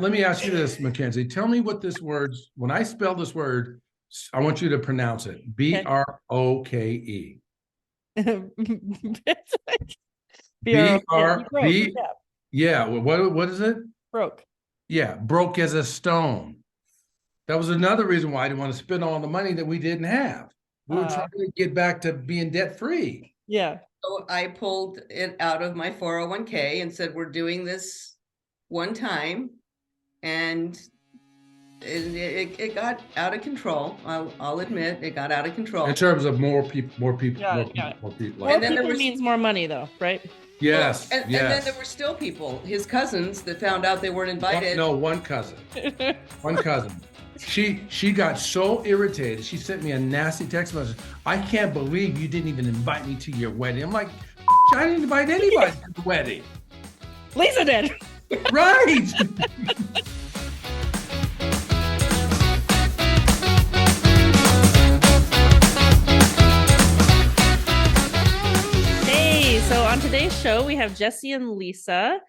Let me ask you this, McKenzi. Tell me what this word, when I spell this word, I want you to pronounce it. B-R-O-K-E. It's like B-R-B. yeah, Yeah. What is it? broke. Yeah. Broke as a stone. That was another reason why I didn't want to spend all the money that we didn't have. We were trying to get back to being debt free. Yeah. So I pulled it out of my 401k and said, we're doing this one time. And it got out of control. I'll admit it got out of control. In terms of more people, Yeah, more people, yeah. more people. More Like people that. means more money, though, right? Yes, Well, and then there were still people, his cousins, that found out they weren't invited. One cousin. One cousin. She got so irritated. She sent me a nasty text message. I can't believe you didn't even invite me to your wedding. I'm like, I didn't invite anybody to the wedding. Lisa did. Right. Hey, so on today's show, we have Jesse and Lisa.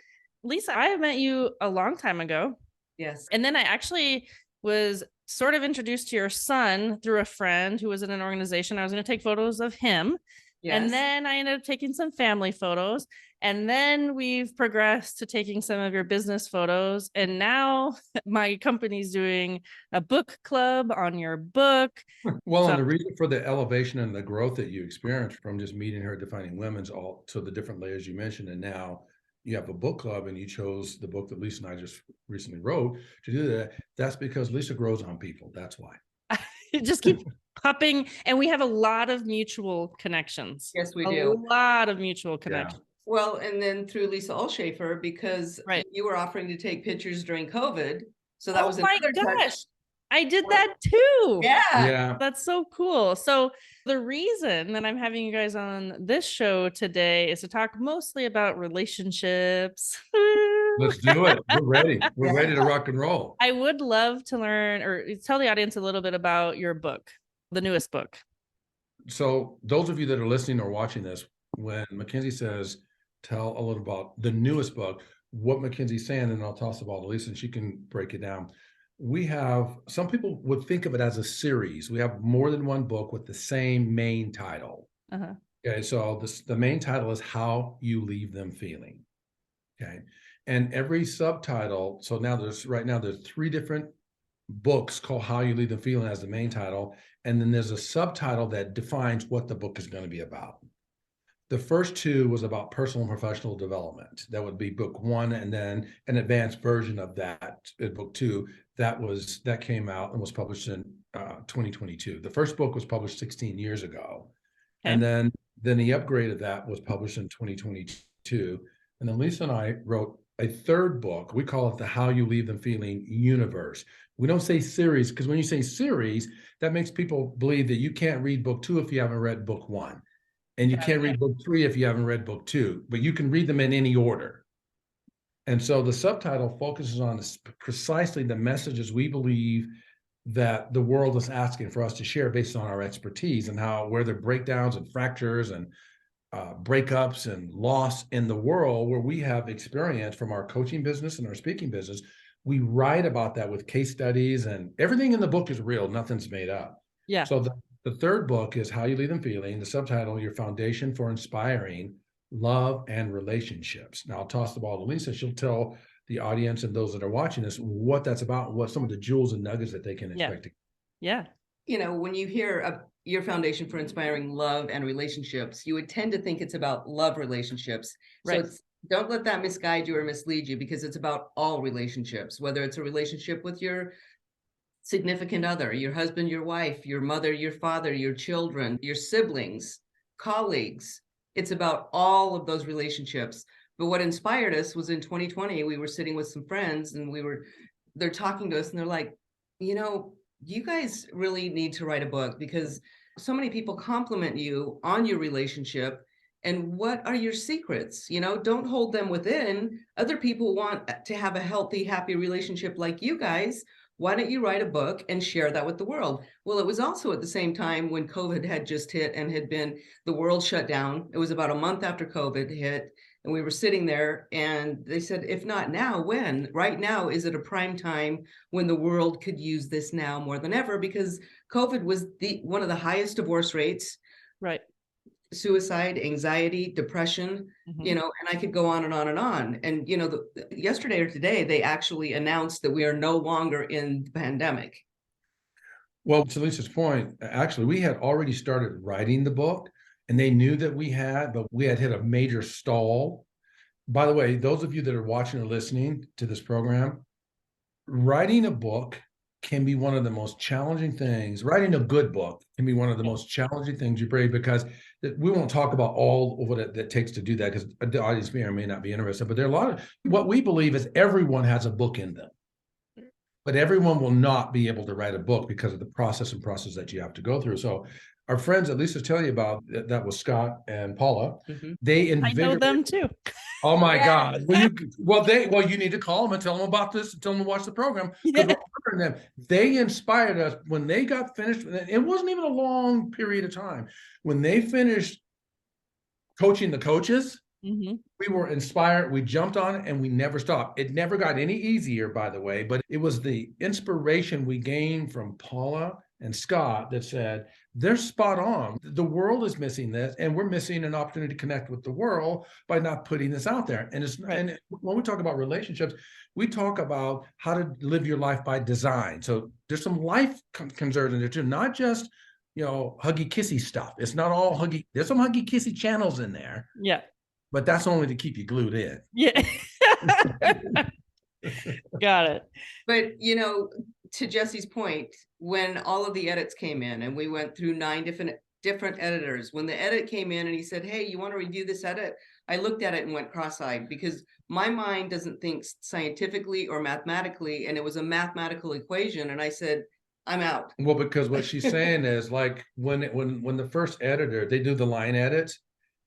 Lisa, I met you a long time ago. Yes. And then I actually was sort of introduced to your son through a friend who was in an organization. I was going to take photos of him. Yes. And then I ended up taking some family photos. And then we've progressed to taking some of your business photos. And now my company's doing a book club on your book. Well, and the reason for the elevation and the growth that you experienced from just meeting her, defining women's, all to the different layers you mentioned, and now you have a book club and you chose the book that Lisa and I just recently wrote to do that. That's because Lisa grows on people. That's why. It just keeps popping. And we have a lot of mutual connections. Yes, we do. A lot of mutual connections. Yeah. Well, and then through Lisa Olshafer, because Right. you were offering to take pictures during COVID. So that was my another gosh. touch. I did that too. Yeah. That's so cool. So the reason that I'm having you guys on this show today is to talk mostly about relationships. Let's do it. We're ready. We're ready to rock and roll. I would love to learn or tell the audience a little bit about your book, the newest book. So those of you that are listening or watching this, when McKenzi says, tell a little about the newest book, what McKenzi's saying, and I'll toss the ball to Lisa and she can break it down. We have, some people would think of it as a series. We have more than one book with the same main title. Okay, so the main title is How You Leave Them Feeling. Okay, and every subtitle, so now there's 3 different books called How You Leave Them Feeling as the main title, and then there's a subtitle that defines what the book is going to be about. The first 2 was about personal and professional development. That would be book 1, and then an advanced version of that, book 2, that came out and was published in 2022. The first book was published 16 years ago. Okay. And then the upgrade of that was published in 2022. And then Lisa and I wrote a 3rd book. We call it the How You Leave Them Feeling universe. We don't say series, because when you say series, that makes people believe that you can't read book 2 if you haven't read book 1. And you can't read book 3 if you haven't read book 2, but you can read them in any order. And so the subtitle focuses on precisely the messages we believe that the world is asking for us to share based on our expertise, and where there are breakdowns and fractures and breakups and loss in the world where we have experience from our coaching business and our speaking business. We write about that with case studies, and everything in the book is real. Nothing's made up. Yeah. So the 3rd book is How You Leave Them Feeling. The subtitle, Your Foundation for Inspiring Love and Relationships. Now I'll toss the ball to Lisa. She'll tell the audience and those that are watching this what that's about, and what some of the jewels and nuggets that they can expect. Yeah. You know, when you hear Your Foundation for Inspiring Love and Relationships, you would tend to think it's about love relationships. Right. So don't let that misguide you or mislead you, because it's about all relationships, whether it's a relationship with your significant other, your husband, your wife, your mother, your father, your children, your siblings, colleagues. It's about all of those relationships. But what inspired us was in 2020, we were sitting with some friends and they're talking to us and they're like, you know, you guys really need to write a book, because so many people compliment you on your relationship. And what are your secrets? You know, don't hold them within. Other people want to have a healthy, happy relationship like you guys. Why don't you write a book and share that with the world? Well, it was also at the same time when COVID had just hit and had been the world shut down. It was about a month after COVID hit. And we were sitting there and they said, if not now, when? Right now, is it a prime time when the world could use this now more than ever? Because COVID was one of the highest divorce rates. Right. Suicide, anxiety, depression, and I could go on and on and on. And, yesterday or today, they actually announced that we are no longer in the pandemic. Well, to Lisa's point, actually, we had already started writing the book and they knew that but we had hit a major stall. By the way, those of you that are watching or listening to this program, writing a book can be one of the most challenging things. Writing a good book can be one of the most challenging things you brave, because we won't talk about all of what it takes to do that, because the audience may or may not be interested. But there are a lot of what we believe is everyone has a book in them, but everyone will not be able to write a book because of the process that you have to go through. So our friends, at least to tell you about, that was Scott and Paula. They I know them too. Oh my God. Well, you need to call them and tell them about this and tell them to watch the program. Because them. They inspired us when they got finished. It wasn't even a long period of time. When they finished coaching the coaches, we were inspired. We jumped on it and we never stopped. It never got any easier, by the way, but it was the inspiration we gained from Paula and Scott that said, they're spot on. The world is missing this, and we're missing an opportunity to connect with the world by not putting this out there. And and when we talk about relationships, we talk about how to live your life by design. So there's some life concerns in there too, not just, huggy kissy stuff. It's not all huggy. There's some huggy kissy channels in there. Yeah. But that's only to keep you glued in. Yeah. Got it. But, to Jesse's point, when all of the edits came in and we went through 9 different editors, when the edit came in and he said, hey, you want to review this edit? I looked at it and went cross-eyed, because my mind doesn't think scientifically or mathematically, and it was a mathematical equation. And I said, I'm out. Well, because what she's saying is, like, when the first editor, they do the line edits,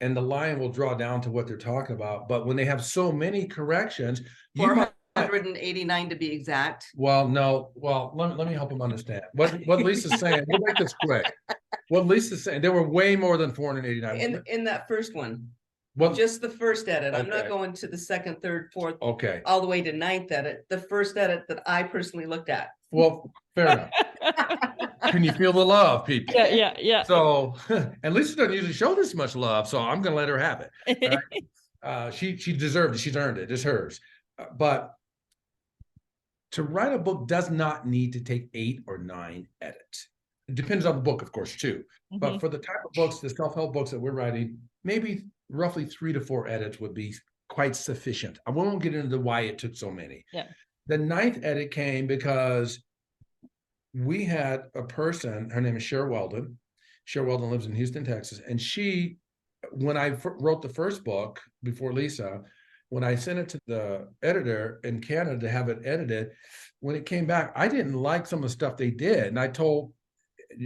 and the line will draw down to what they're talking about. But when they have so many corrections, 489 to be exact. Well, no. Well, let me help them understand what Lisa's saying. We'll make this quick. What Lisa's saying, there were way more than 489 in that first one. Well, just the first edit. Okay. I'm not going to the second, third, fourth, okay, all the way to 9th edit. The first edit that I personally looked at. Well, fair enough. Can you feel the love, people? Yeah. So, and Lisa doesn't usually show this much love, so I'm going to let her have it. Right? She deserved it. She's earned it. It's hers. But to write a book does not need to take 8 or 9 edits. It depends on the book, of course, too. But for the type of books, the self-help books that we're writing, maybe roughly 3 to 4 edits would be quite sufficient. I won't get into why it took so many. Yeah. The 9th edit came because we had a person, her name is Cher Weldon. Cher Weldon lives in Houston, Texas. And she, when I wrote the first book before Lisa, when I sent it to the editor in Canada to have it edited, when it came back, I didn't like some of the stuff they did. And I told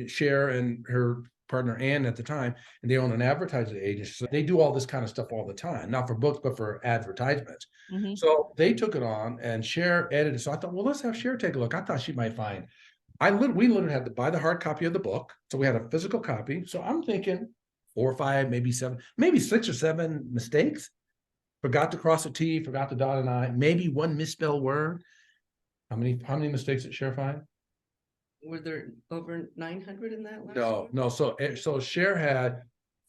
Cher and her partner Ann at the time, and they own an advertising agency. So they do all this kind of stuff all the time, not for books, but for advertisements. So they took it on and Cher edited. So I thought, well, let's have Cher take a look. I thought she might find, we literally had to buy the hard copy of the book. So we had a physical copy. So I'm thinking 4 or 5, maybe 7, maybe 6 or 7 mistakes. Forgot to cross a T, forgot to dot an I, maybe 1 misspelled word. How many mistakes did Cher find? Were there over 900 in that? No. So Cher had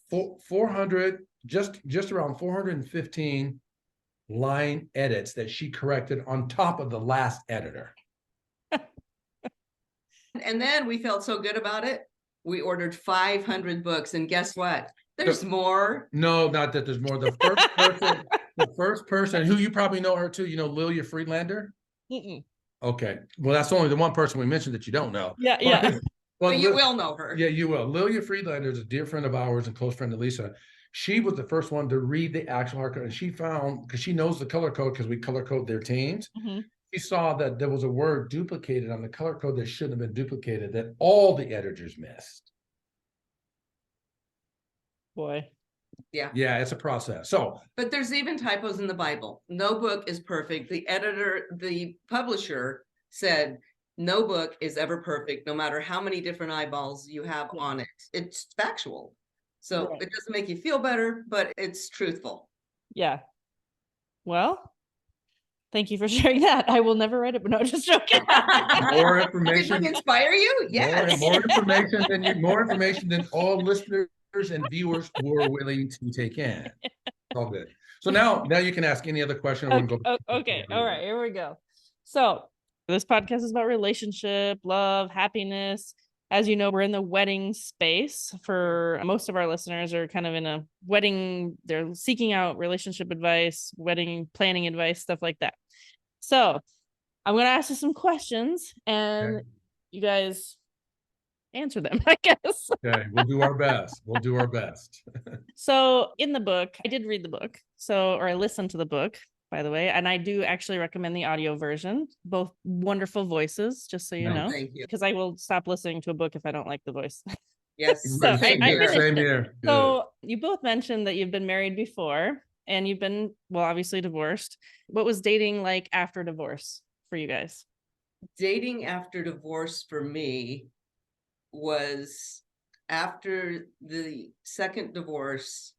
400, just around 415 line edits that she corrected on top of the last editor. And then we felt so good about it. We ordered 500 books, and guess what? There's more. No, not that there's more. The first person who you probably know her too, Lilia Friedlander. Okay, well, that's only the one person we mentioned that you don't know. Yeah. Well, you will know her. Yeah, you will. Lilia Friedlander is a dear friend of ours and close friend of Lisa. She was the first one to read the actual hard code, and she found, because she knows the color code, because we color code their teams. She saw that there was a word duplicated on the color code that shouldn't have been duplicated, that all the editors missed. Boy. Yeah, it's a process. So, but there's even typos in the Bible. No book is perfect. The publisher said no book is ever perfect, no matter how many different eyeballs you have on it. It's factual. So it doesn't make you feel better, but it's truthful. Yeah. Well, thank you for sharing that. I will never write it, but no, just joking. More Did information. we inspire you? Yes. More information than all listeners and viewers were willing to take in. All good. So now you can ask any other question. Okay. All right. Here we go. So this podcast is about relationship, love, happiness. As you know, we're in the wedding space. For most of our listeners are kind of in a wedding, they're seeking out relationship advice, wedding planning advice, stuff like that. So I'm going to ask you some questions and you guys answer them, I guess. Okay, we'll do our best. So in the book, I did read the book. Or I listened to the book, by the way, and I do actually recommend the audio version, both wonderful voices, just so you know, Thank you. because I will stop listening to a book if I don't like the voice. Yes. So Same here. So you both mentioned that you've been married before and you've been, well, obviously divorced. What was dating like after divorce for you guys? Dating after divorce for me was after the second divorce.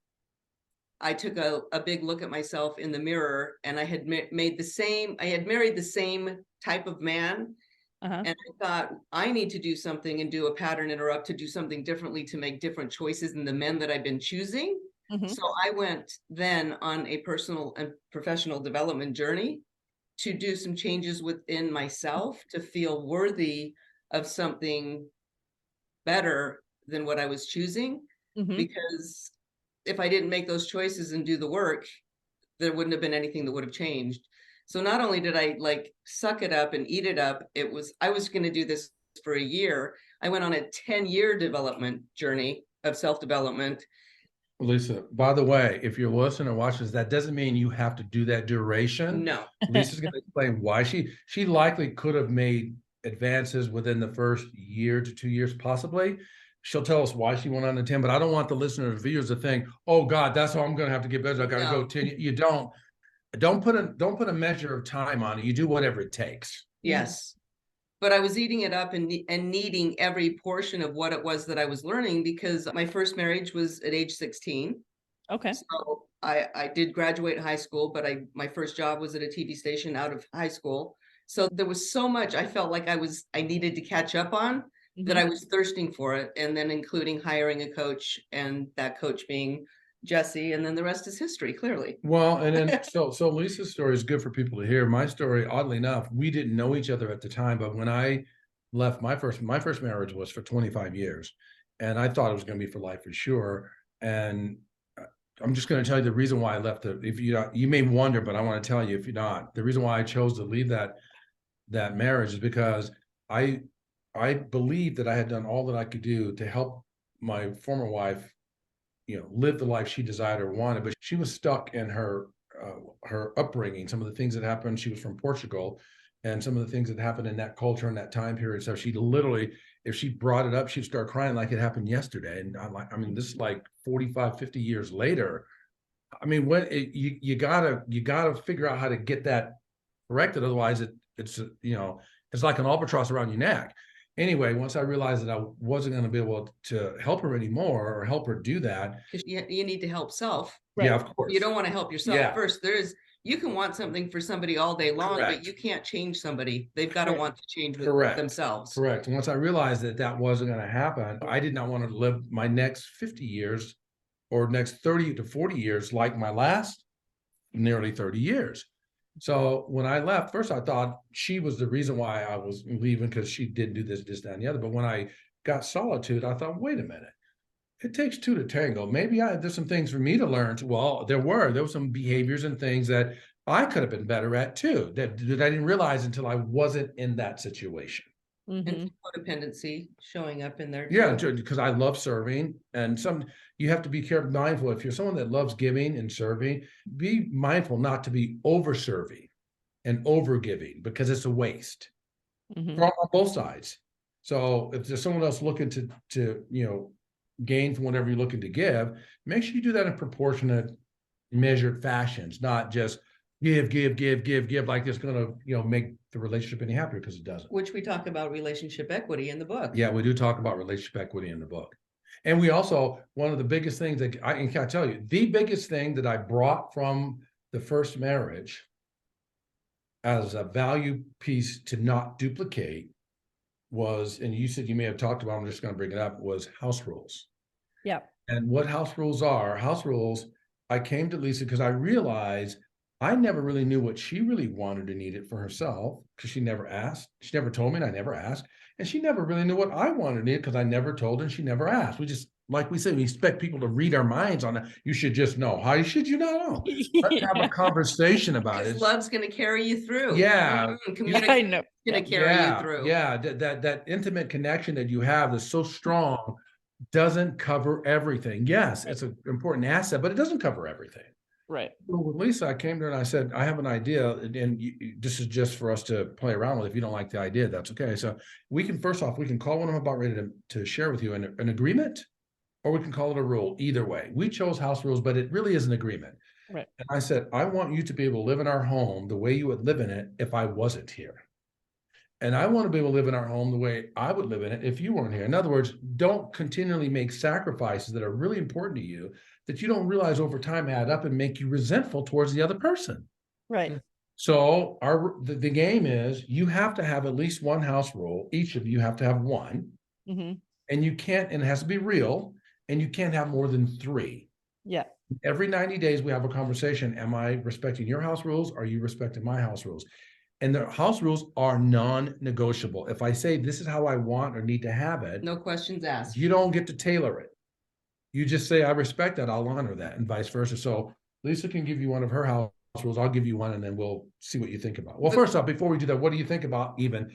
I took a big look at myself in the mirror, and I had married the same type of man. And I thought, I need to do something and do a pattern interrupt to do something differently, to make different choices in the men that I've been choosing. So I went then on a personal and professional development journey to do some changes within myself to feel worthy of something better than what I was choosing. Because if I didn't make those choices and do the work, there wouldn't have been anything that would have changed. So not only did I like suck it up and eat it up, I was going to do this for a year. I went on a 10-year development journey of self-development. Lisa, by the way, if you're listening or watching this, that doesn't mean you have to do that duration. No. Lisa's going to explain why she likely could have made advances within the first year to 2 years, possibly. She'll tell us why she went on to 10, but I don't want the listeners or viewers to think, oh God, that's how I'm going to have to get better. I got to go 10. You don't put a measure of time on it. You do whatever it takes. Yes. But I was eating it up and needing every portion of what it was that I was learning, because my first marriage was at age 16. Okay. So I did graduate high school, but my first job was at a TV station out of high school. So there was so much I felt like I needed to catch up on, that I was thirsting for it. And then including hiring a coach, and that coach being Jesse, and then the rest is history, clearly. Well, and then so Lisa's story is good for people to hear. My story, oddly enough, we didn't know each other at the time, but when I left my first marriage was for 25 years, and I thought it was going to be for life for sure. And I'm just going to tell you the reason why I left it. If you may wonder, but I want to tell you, if you're not, the reason why I chose to leave that marriage is because I believed that I had done all that I could do to help my former wife, live the life she desired or wanted, but she was stuck in her upbringing. Some of the things that happened, she was from Portugal, and some of the things that happened in that culture in that time period. So she literally, if she brought it up, she'd start crying like it happened yesterday. And I'm like, this is like 45, 50 years later. You gotta figure out how to get that corrected. Otherwise it's like an albatross around your neck. Anyway, once I realized that I wasn't going to be able to help her anymore or help her do that. Because you need to help self. Right. Yeah, of course. You don't want to help yourself first. You can want something for somebody all day long, but you can't change somebody. They've got to want to change with themselves. Correct. And once I realized that wasn't going to happen, I did not want to live my next 50 years or next 30 to 40 years like my last nearly 30 years. So when I left, first I thought she was the reason why I was leaving, because she didn't do this, that, and the other. But when I got solitude, I thought, wait a minute, it takes two to tango. Maybe there's some things for me to learn. Well, there were some behaviors and things that I could have been better at too, that I didn't realize until I wasn't in that situation. And codependency showing up in there too. Yeah, because I love serving, and you have to be mindful. If you're someone that loves giving and serving, be mindful not to be over serving and over giving, because it's a waste on both sides. So if there's someone else looking to gain from whatever you're looking to give, make sure you do that in proportionate, measured fashions, not just give like it's going to make the relationship any happier, because it doesn't. Which we talk about relationship equity in the book. Yeah, we do talk about relationship equity in the book. And we also, one of the biggest things that I can tell you, the biggest thing that I brought from the first marriage as a value piece to not duplicate was, and you said you may have talked about, I'm just going to bring it up, was house rules. Yeah. And what house rules are, I came to Lissa because I realized I never really knew what she really wanted and needed for herself, because she never asked. She never told me, and I never asked. And she never really knew what I wanted and needed, because I never told her and she never asked. We just, like we said, we expect people to read our minds on it. You should just know. How should you not know? Let's have a conversation about it. Love's going to carry you through. Yeah. Communication I know. going to carry you through. Yeah. That intimate connection that you have is so strong, doesn't cover everything. Yes, it's an important asset, but it doesn't cover everything. Right. Well, with Lissa, I came to her and I said, I have an idea, and this is just for us to play around with. If you don't like the idea, that's okay. So we can, first off, we can call what I'm about ready to share with you an agreement, or we can call it a rule. Either way, we chose house rules, but it really is an agreement. Right. And I said, I want you to be able to live in our home the way you would live in it if I wasn't here. And I want to be able to live in our home the way I would live in it if you weren't here. In other words, don't continually make sacrifices that are really important to you that you don't realize over time add up and make you resentful towards the other person. Right. So the game is, you have to have at least one house rule. Each of you have to have one. Mm-hmm. And you can't, and it has to be real, and you can't have more than 3. Yeah. Every 90 days, we have a conversation. Am I respecting your house rules? Are you respecting my house rules? And the house rules are non-negotiable. If I say this is how I want or need to have it, no questions asked. You don't get to tailor it. You just say, I respect that, I'll honor that, and vice versa. So Lissa can give you one of her house rules, I'll give you one, and then we'll see what you think about. Well, first off, before we do that, what do you think about even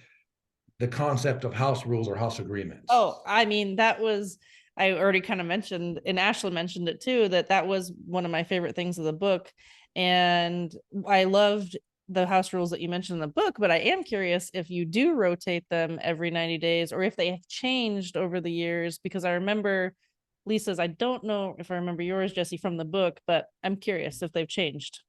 the concept of house rules or house agreements? Oh, I mean, I already kind of mentioned, and Ashley mentioned it too, that was one of my favorite things of the book. And I loved the house rules that you mentioned in the book, but I am curious if you do rotate them every 90 days or if they have changed over the years, because I remember Lissa's, I don't know if I remember yours, Jesse, from the book, but I'm curious if they've changed.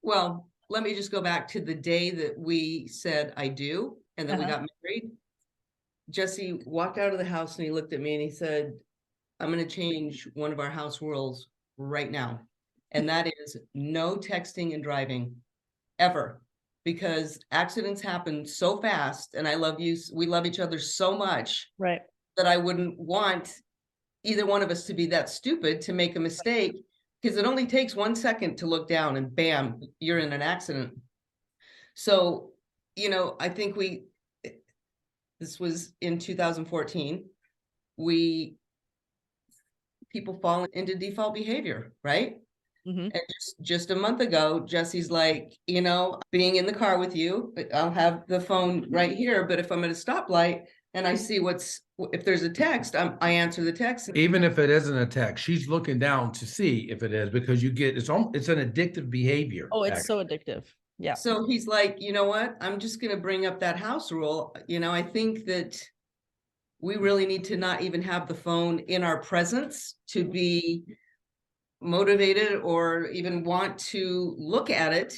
Well, let me just go back to the day that we said I do, and then we got married. Jesse walked out of the house and he looked at me and he said, I'm going to change one of our house rules right now. And that is no texting and driving ever, because accidents happen so fast, and I love you. We love each other so much, right, that I wouldn't want either one of us to be that stupid to make a mistake, because it only takes 1 second to look down and bam, you're in an accident. So, I think this was in 2014, people fall into default behavior, right? mm-hmm. And just a month ago, Jesse's like, being in the car with you, I'll have the phone right here, but if I'm at a stoplight and I see if there's a text, I answer the text. Even if it isn't a text, she's looking down to see if it is, because it's an addictive behavior. Oh, it's so addictive. Yeah. So he's like, you know what? I'm just going to bring up that house rule. I think that we really need to not even have the phone in our presence to be motivated or even want to look at it,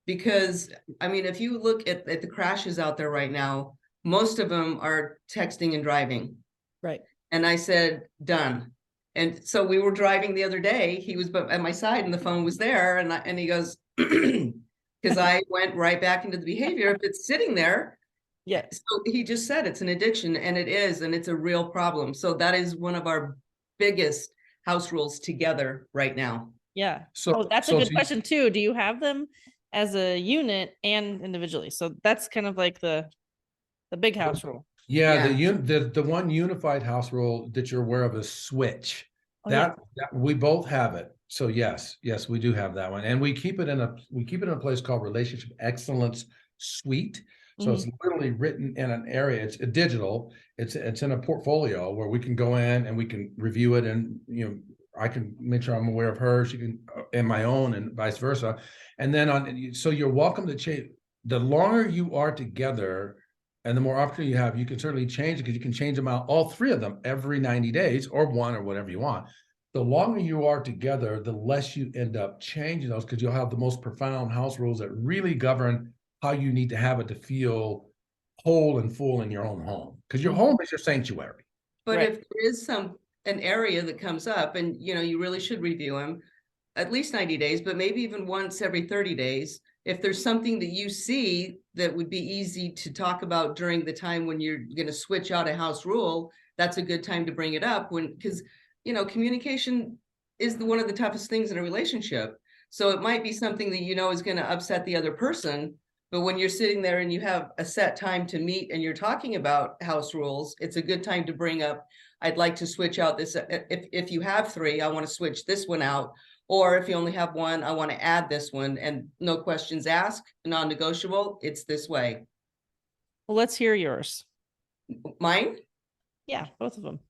because if you look at the crashes out there right now, most of them are texting and driving. Right. And I said, done. And so we were driving the other day, he was at my side and the phone was there, and he goes, because I went right back into the behavior if it's sitting there. Yeah. So he just said it's an addiction, and it is, and it's a real problem. So that is one of our biggest house rules together right now. Yeah. So that's a good question too. Do you have them as a unit and individually? So that's kind of like the big house rule. Yeah. The one unified house rule that you're aware of is switch. That we both have it. So yes, we do have that one, and we keep it in a place called Relationship Excellence Suite. So it's literally written in an area. It's digital. It's in a portfolio where we can go in and we can review it, and I can make sure I'm aware of hers. She can, and my own, and vice versa. And then so you're welcome to change. The longer you are together, and the more opportunity you have, you can certainly change it, because you can change them out, all 3 of them, every 90 days, or one, or whatever you want. The longer you are together, the less you end up changing those, because you'll have the most profound house rules that really govern how you need to have it to feel whole and full in your own home, because your home is your sanctuary. But if there is some an area that comes up, and you really should review them at least 90 days, but maybe even once every 30 days. If there's something that you see that would be easy to talk about during the time when you're going to switch out a house rule, that's a good time to bring it up, because communication is one of the toughest things in a relationship. So it might be something that is going to upset the other person, but when you're sitting there and you have a set time to meet and you're talking about house rules, it's a good time to bring up, I'd like to switch out this. If you have 3, I want to switch this one out. Or if you only have 1, I want to add this one, and no questions asked, non-negotiable. It's this way. Well, let's hear yours. Mine? Yeah, both of them.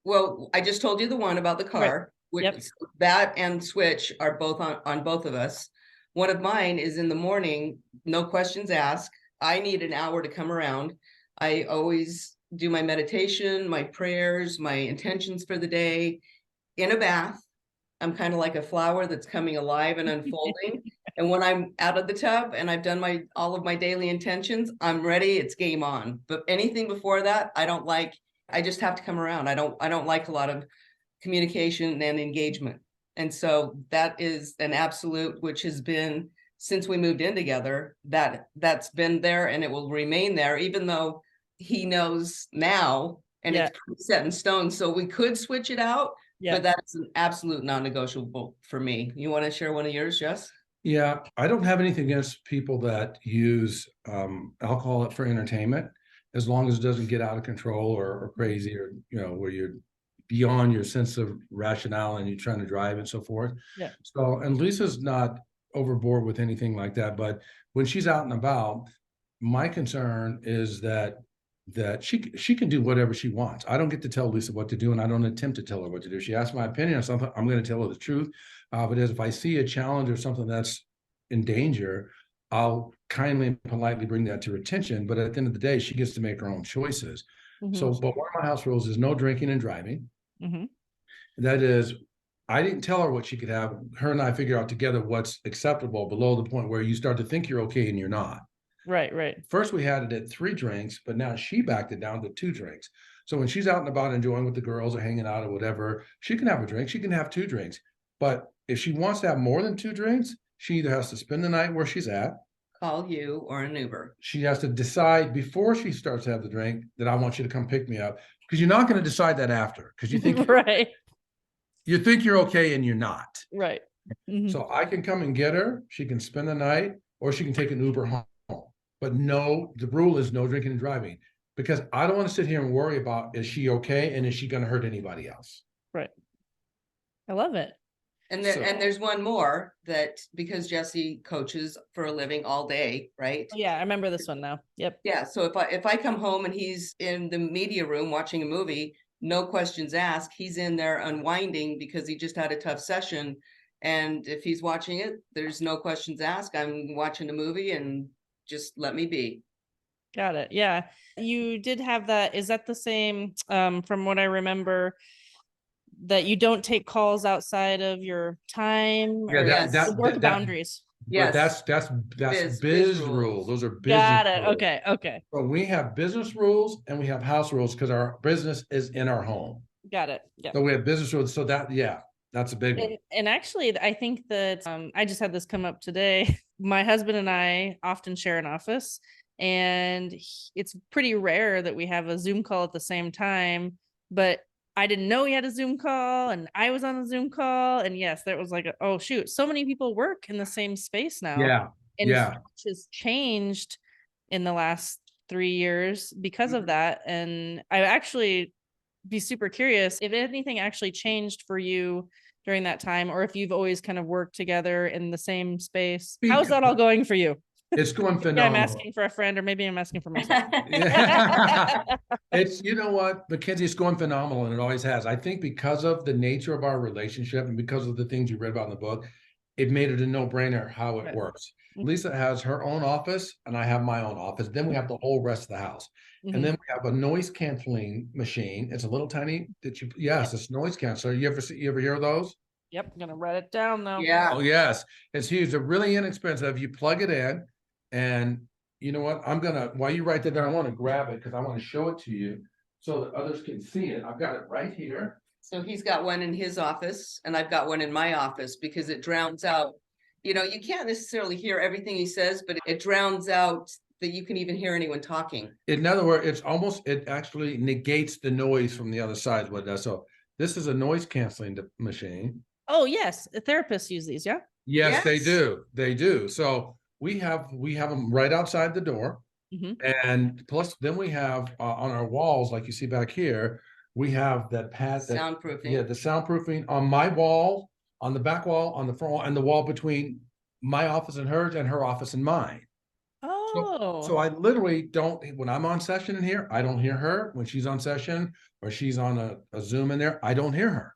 Well, I just told you the one about the car. Right. Yep. That and switch are both on both of us. One of mine is in the morning, no questions asked. I need an hour to come around. I always do my meditation, my prayers, my intentions for the day in a bath. I'm kind of like a flower that's coming alive and unfolding. And when I'm out of the tub and I've done all of my daily intentions, I'm ready. It's game on. But anything before that, I don't like. I just have to come around. I don't like a lot of communication and engagement. And so that is an absolute, which has been since we moved in together, that's been there, and it will remain there, even though he knows now and it's set in stone. So we could switch it out. Yeah. But that's an absolute non-negotiable for me. You want to share one of yours, Jess? Yeah, I don't have anything against people that use alcohol for entertainment, as long as it doesn't get out of control or crazy, or where you're beyond your sense of rationale and you're trying to drive and so forth. Yeah. So, and Lisa's not overboard with anything like that, but when she's out and about, my concern is that she can do whatever she wants. I don't get to tell Lisa what to do, and I don't attempt to tell her what to do. She asks my opinion on something, I'm going to tell her the truth. But if I see a challenge or something that's in danger, I'll kindly and politely bring that to her attention. But at the end of the day, she gets to make her own choices. Mm-hmm. So, but one of my house rules is no drinking and driving. Mm-hmm. That is, I didn't tell her what she could have. Her and I figure out together what's acceptable below the point where you start to think you're okay and you're not. Right. First, we had it at 3 drinks, but now she backed it down to 2 drinks. So when she's out and about enjoying with the girls or hanging out or whatever, she can have a drink. She can have 2 drinks. But if she wants to have more than 2 drinks, she either has to spend the night where she's at, call you, or an Uber. She has to decide before she starts to have the drink that I want you to come pick me up, because you're not going to decide that after, because you think right. You think you're okay and you're not. Right. Mm-hmm. So I can come and get her. She can spend the night, or she can take an Uber home. But no, the rule is no drinking and driving, because I don't want to sit here and worry about, is she okay and is she going to hurt anybody else? Right. I love it. And there's one more, that because Jesse coaches for a living all day, right? Yeah, I remember this one now. Yep. Yeah. So if I come home and he's in the media room watching a movie, no questions asked, he's in there unwinding because he just had a tough session. And if he's watching it, there's no questions asked. I'm watching a movie and just let me be. Got it. Yeah. You did have that. Is that the same, from what I remember, that you don't take calls outside of your time? Yeah, or work boundaries. Yes. That's biz rules. Those are business Got it. rules. Okay. So we have business rules and we have house rules because our business is in our home. Got it. Yeah. So we have business rules. So that's a big one. And actually, I think that I just had this come up today. My husband and I often share an office, and it's pretty rare that we have a Zoom call at the same time, but I didn't know he had a Zoom call and I was on a Zoom call. And yes, there was like, oh shoot, so many people work in the same space now. Yeah. And so much has changed in the last 3 years because of that. And I actually be super curious if anything actually changed for you during that time, or if you've always kind of worked together in the same space. How's that all going for you? It's going phenomenal. Yeah, I'm asking for a friend, or maybe I'm asking for myself. It's, you know what, McKenzi, it's going phenomenal, and it always has. I think because of the nature of our relationship and because of the things you read about in the book, it made it a no-brainer how it works. Lisa has her own office and I have my own office. Then we have the whole rest of the house. And then we have a noise canceling machine. It's a little tiny it's noise canceller. You ever hear of those? Yep. I'm gonna write it down though. Yeah. Oh yes. It's huge. They're really inexpensive. You plug it in, and you know what? While you write that down, I want to grab it because I want to show it to you so that others can see it. I've got it right here. So he's got one in his office and I've got one in my office because it drowns out. You know, you can't necessarily hear everything he says, but it drowns out that you can even hear anyone talking. In other words, it actually negates the noise from the other side. What it does. So this is a noise canceling machine. Oh, yes. Therapists use these. Yeah. Yes, they Yes. do. They do. So we have them right outside the door. And plus then we have on our walls, like you see back here, we have that pad that Soundproofing. the soundproofing on my wall, on the back wall, on the front wall, and the wall between my office and her office and mine. Oh. So I literally don't, when I'm on session in here, I don't hear her. When she's on session or she's on a Zoom in there, I don't hear her.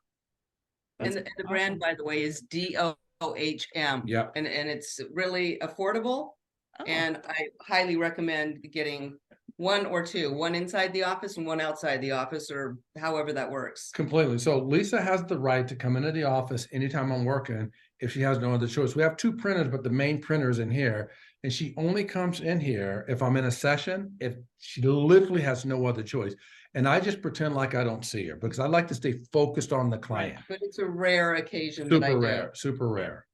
And the brand, by the way, is DOHM. Yeah. And it's really affordable. Oh. And I highly recommend getting one or two, one inside the office and one outside the office, or however that works. Completely. So Lisa has the right to come into the office anytime I'm working if she has no other choice. We have two printers, but the main printer is in here. And she only comes in here if I'm in a session, if she literally has no other choice. And I just pretend like I don't see her because I like to stay focused on the client. Right. But it's a rare occasion. Super rare, super rare.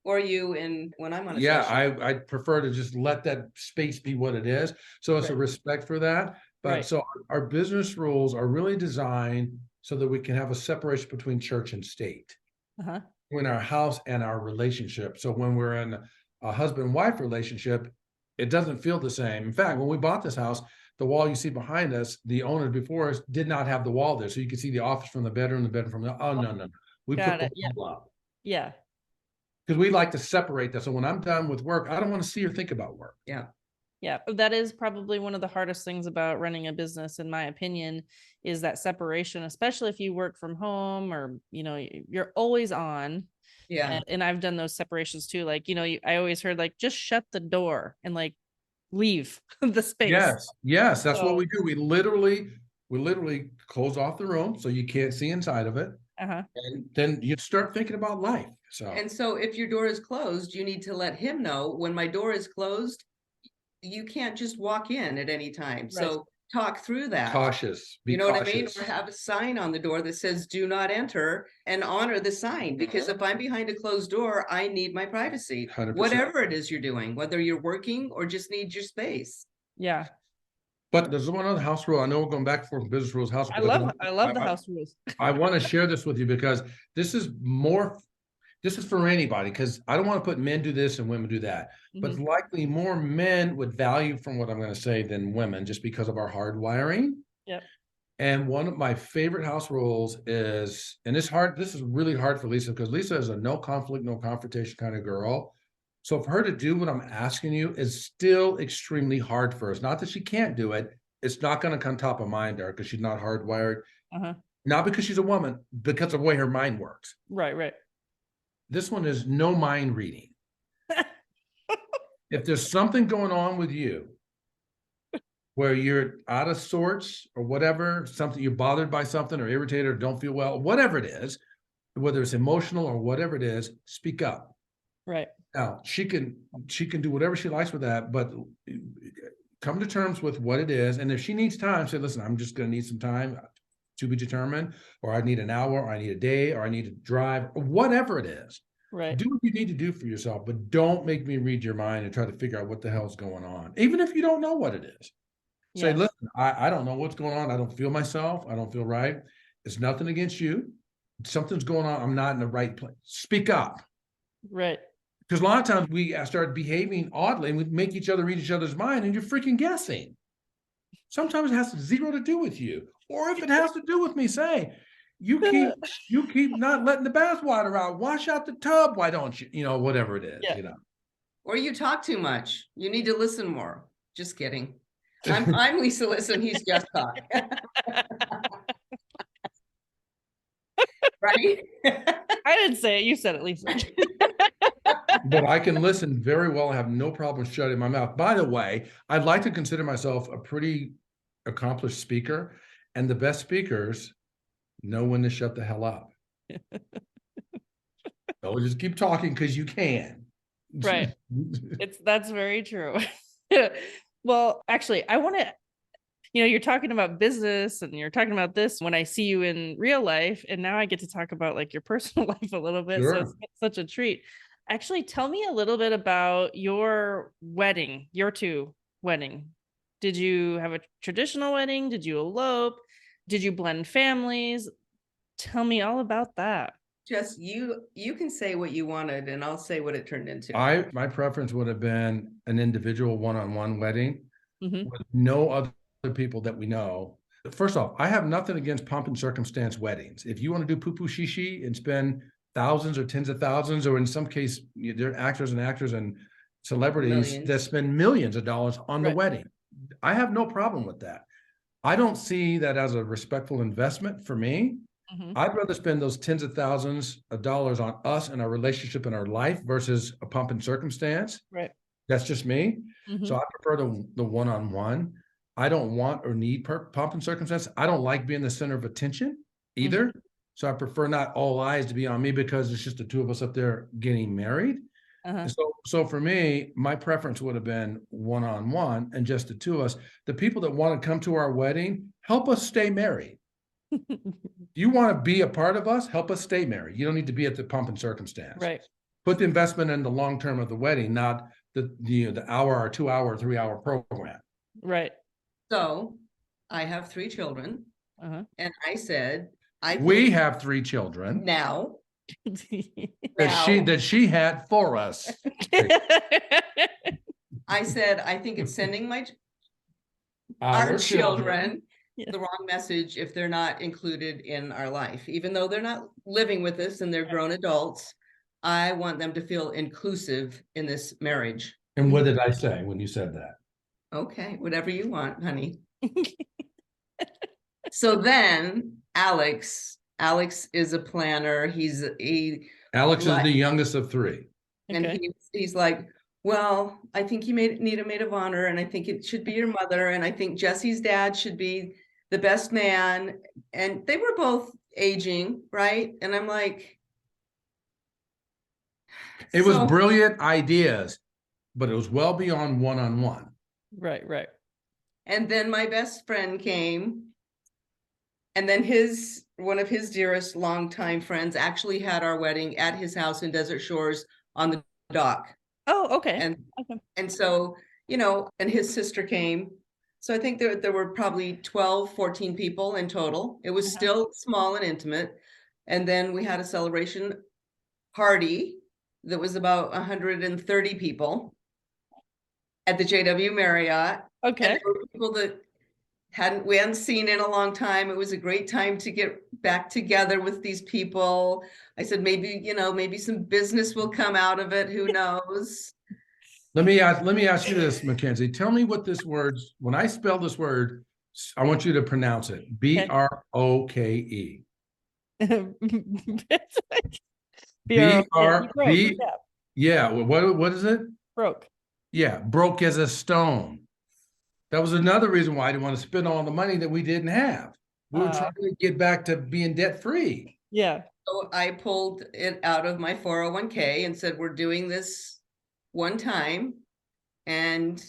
Or you when I'm on a Yeah, session. I prefer to just let that space be what it is. So it's a respect for that. But so our business rules are really designed so that we can have a separation between church and state, between our house and our relationship. So when we're in a husband-wife relationship, it doesn't feel the same. In fact, when we bought this house, the wall you see behind us, the owner before us did not have the wall there. So you can see the office from the bedroom from the, oh, no. We put the wall up. Yeah. Because we like to separate that. So when I'm done with work, I don't want to see or think about work. Yeah. Yeah. That is probably one of the hardest things about running a business, in my opinion, is that separation, especially if you work from home or, you know, you're always on. Yeah. And I've done those separations too. Like, you know, I always heard like, just shut the door and like leave the space. Yes. That's what we do. We literally close off the room so you can't see inside of it. And then you start thinking about life. And so if your door is closed, you need to let him know when my door is closed, you can't just walk in at any time. Right. So talk through that. Cautious. You know what I mean? Or have a sign on the door that says do not enter and honor the sign. Because if I'm behind a closed door, I need my privacy. 100%. Whatever it is you're doing, whether you're working or just need your space. Yeah. But there's one other house rule. I know we're going back for business rules. House. I love the house rules. I want to share this with you because this is for anybody, because I don't want to put men do this and women do that. But likely more men would value from what I'm going to say than women just because of our hard wiring. Yep. And one of my favorite house rules is, and this is really hard for Lisa because Lisa is a no conflict, no confrontation kind of girl. So for her to do what I'm asking you is still extremely hard for us. Not that she can't do it. It's not going to come top of mind to her because she's not hardwired. Not because she's a woman, because of the way her mind works. Right. This one is no mind reading. If there's something going on with you where you're out of sorts or whatever, something you're bothered by something or irritated or don't feel well, whatever it is, whether it's emotional or whatever it is, speak up. Right. Now, she can do whatever she likes with that, but come to terms with what it is. And if she needs time, say, listen, I'm just going to need some time to be determined, or I need an hour, or I need a day, or I need to drive, or whatever it is. Right. Do what you need to do for yourself, but don't make me read your mind and try to figure out what the hell's going on. Even if you don't know what it is. Say, listen, I don't know what's going on. I don't feel myself. I don't feel right. It's nothing against you. Something's going on. I'm not in the right place. Speak up. Right. Because a lot of times we start behaving oddly and we make each other read each other's mind and you're freaking guessing. Sometimes it has zero to do with you. Or if it has to do with me, say, you keep not letting the bath water out. Wash out the tub. Why don't you? You know, whatever it is, you know. Or you talk too much. You need to listen more. Just kidding. I'm Lisa Lissa. He's Just Talk. Right? I didn't say it. You said it, Lisa. But I can listen very well. I have no problem shutting my mouth. By the way, I'd like to consider myself a pretty accomplished speaker, and the best speakers know when to shut the hell up. So just keep talking because you can. Right. That's very true. Well, actually, I want to you're talking about business and you're talking about this when I see you in real life. And now I get to talk about like your personal life a little bit. So it's such a treat. Actually, tell me a little bit about your wedding, your two wedding. Did you have a traditional wedding? Did you elope? Did you blend families? Tell me all about that. Just you can say what you wanted and I'll say what it turned into. My preference would have been an individual one-on-one wedding Mm-hmm. with no other people that we know. First off, I have nothing against pomp and circumstance weddings. If you want to do poo-poo shishi and spend thousands or tens of thousands, or in some case, there are actors and celebrities that spend millions of dollars on the wedding. I have no problem with that. I don't see that as a respectful investment for me. Mm-hmm. I'd rather spend those tens of thousands of dollars on us and our relationship and our life versus a pomp and circumstance. Right. That's just me. Mm-hmm. So I prefer the one-on-one. I don't want or need pomp and circumstance. I don't like being the center of attention either. Mm-hmm. So I prefer not all eyes to be on me because it's just the two of us up there getting married. Uh-huh. So for me, my preference would have been one-on-one and just the two of us. The people that want to come to our wedding, help us stay married. You want to be a part of us, help us stay married. You don't need to be at the pomp and circumstance. Right. Put the investment in the long term of the wedding, not the hour or 2 hour, 3 hour program. Right. So I have 3 children. Uh-huh. And I said, we have 3 children now. that she had for us. I said, I think it's sending our children the wrong message if they're not included in our life, even though they're not living with us and they're grown adults. I want them to feel inclusive in this marriage. And what did I say when you said that? Okay, whatever you want, honey. So then Alex is a planner. Alex is the youngest of 3. And he's like, well, I think you need a maid of honor, and I think it should be your mother, and I think Jesse's dad should be the best man. And they were both aging, right? And I'm like, it was brilliant ideas, but it was well beyond one-on-one. Right. And then my best friend came, and then one of his dearest longtime friends actually had our wedding at his house in Desert Shores on the dock. Oh, okay. And so, and his sister came. So I think there were probably 12, 14 people in total. It was still small and intimate. And then we had a celebration party that was about 130 people at the JW Marriott. Okay. And there were people that we hadn't seen in a long time. It was a great time to get back together with these people. I said, maybe some business will come out of it. Who knows? Let me ask you this, McKenzi. Tell me what this word, when I spell this word, I want you to pronounce it. B-R-O-K-E. B-R-B. Yeah. What is it? Broke. Yeah. Broke as a stone. That was another reason why I didn't want to spend all the money that we didn't have. We were trying to get back to being debt free. Yeah. So I pulled it out of my 401k and said, we're doing this one time. And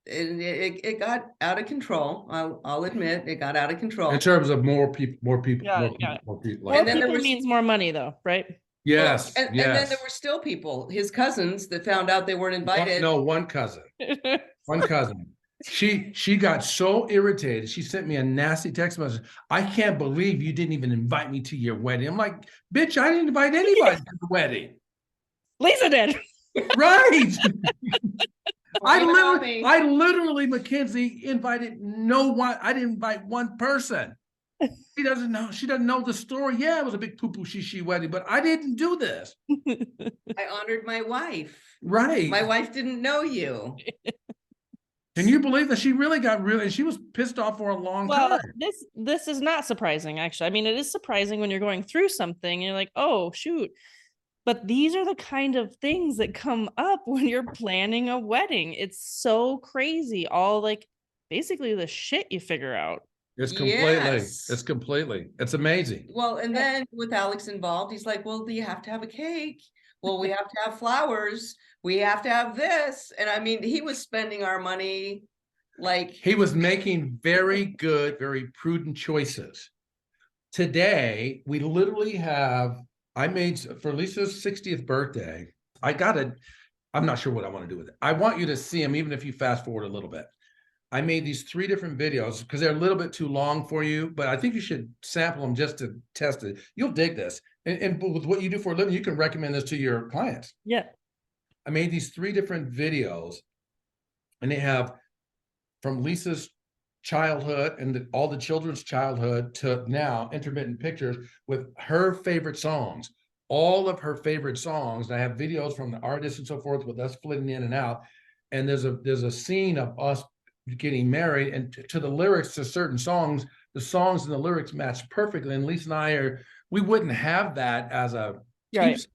it got out of control. I'll admit it got out of control. In terms of more people. More people means more money though, right? Yes. And then there were still people, his cousins, that found out they weren't invited. One cousin. One cousin. She got so irritated. She sent me a nasty text message. I can't believe you didn't even invite me to your wedding. I'm like, bitch, I didn't invite anybody to the wedding. Lisa did. Right. I literally, McKenzi, invited no one. I didn't invite one person. She doesn't know the story. Yeah, it was a big poo-poo shishi wedding, but I didn't do this. I honored my wife. Right. My wife didn't know you. Can you believe that she was pissed off for a long time? This is not surprising, actually. I mean, it is surprising when you're going through something and you're like, oh, shoot. But these are the kind of things that come up when you're planning a wedding. It's so crazy. All basically the shit you figure out. It's amazing. Well, and then with Alex involved, he's like, well, do you have to have a cake? Well, we have to have flowers. We have to have this. And I mean, he was spending our money Like, He was making very good, very prudent choices. Today, we literally have, I made for Lisa's 60th birthday. I'm not sure what I want to do with it. I want you to see them, even if you fast forward a little bit. I made these 3 different videos because they're a little bit too long for you, but I think you should sample them just to test it. You'll dig this. And with what you do for a living, you can recommend this to your clients. Yeah. I made these 3 different videos, and they have from Lisa's childhood and all the children's childhood to now intermittent pictures with her favorite songs, all of her favorite songs. And I have videos from the artists and so forth with us flitting in and out. And there's a scene of us getting married, and to the lyrics to certain songs, the songs and the lyrics match perfectly. And Lisa and we wouldn't have that as a keepsake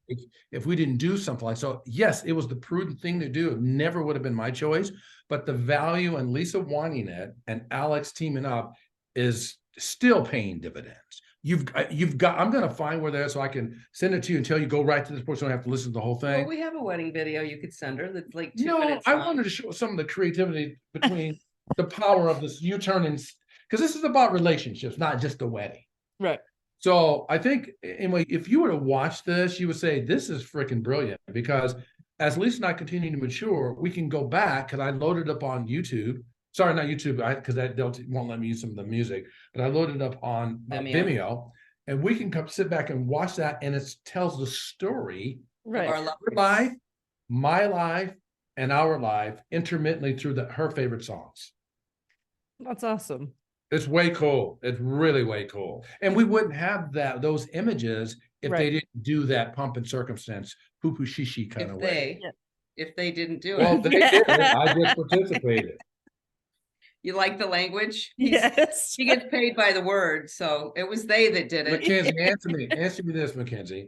if we didn't do something like so. Yes, it was the prudent thing to do. It never would have been my choice, but the value in Lisa wanting it and Alex teaming up is still paying dividends. You've got, I'm going to find where they're so I can send it to you until you go right to this point. So I don't have to listen to the whole thing. well, we have a wedding video you could send her that's like 2 No, minutes I long. wanted to show some of the creativity between the power of this U-turn, and because this is about relationships, not just the wedding. Right. So I think, anyway, if you were to watch this, you would say, this is freaking brilliant, because as Lisa and I continue to mature, we can go back, because I loaded up on YouTube. Sorry, not YouTube, because that won't let me use some of the music, but I loaded up on Vimeo, and we can come sit back and watch that, and it tells the story Of our of her life, my life, and our life intermittently through her favorite songs. That's awesome. It's way cool. It's really way cool. And we wouldn't have those images if they didn't do that pomp and circumstance, poo-poo shishi kind of way. If they didn't do Well, it. they did it. I just participated. You like the language? Yes. He gets paid by the word, so it was they that did it. McKenzi, answer me this, McKenzi.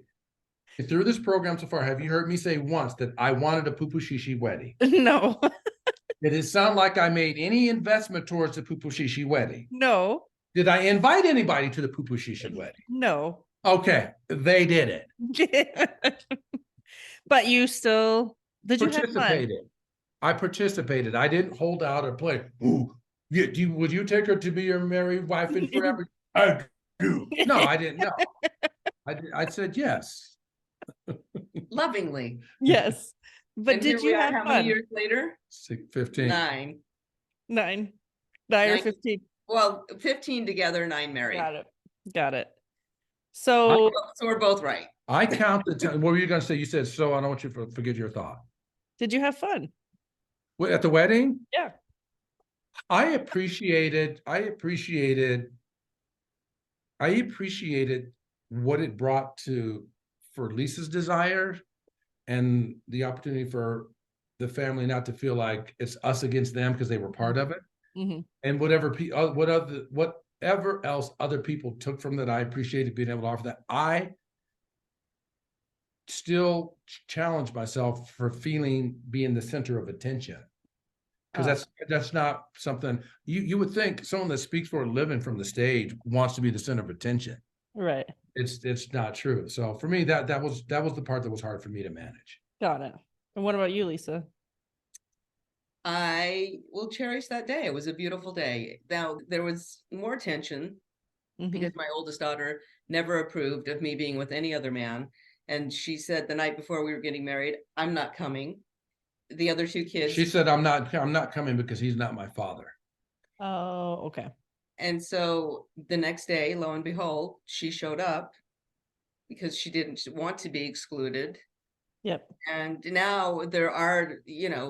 Through this program so far, have you heard me say once that I wanted a poo-poo shishi wedding? No. Did it sound like I made any investment towards the poo-poo shishi wedding? No. Did I invite anybody to the poo-poo shishi wedding? No. Okay, they did it. But you still did you have fun? I participated. I didn't hold out or play. Ooh, would you take her to be your married wife and forever? I do. No, I didn't. No, I said yes. Lovingly. Yes. But And did you have how fun? many years later? 15. 9. 9 or 15. Well, 15 together, 9 married. Got it. So we're both right. I count the time. What were you going to say? You said so. I don't want you to forget your thought. did you have fun? At the wedding? Yeah. I appreciated what it brought for Lisa's desire and the opportunity for the family not to feel like it's us against them because they were part of it. Mm-hmm. And whatever else other people took from that, I appreciated being able to offer that. I still challenge myself for being the center of attention, because that's not something you would think someone that speaks for a living from the stage wants to be the center of attention. Right. It's not true. So for me, that was the part that was hard for me to manage. Got it. And what about you, Lisa? I will cherish that day. It was a beautiful day. Now, there was more tension because my oldest daughter never approved of me being with any other man. And she said the night before we were getting married, I'm not coming. The other 2 kids. She said, I'm not coming because he's not my father. Oh, okay. And so the next day, lo and behold, she showed up because she didn't want to be excluded. Yep. And now there are,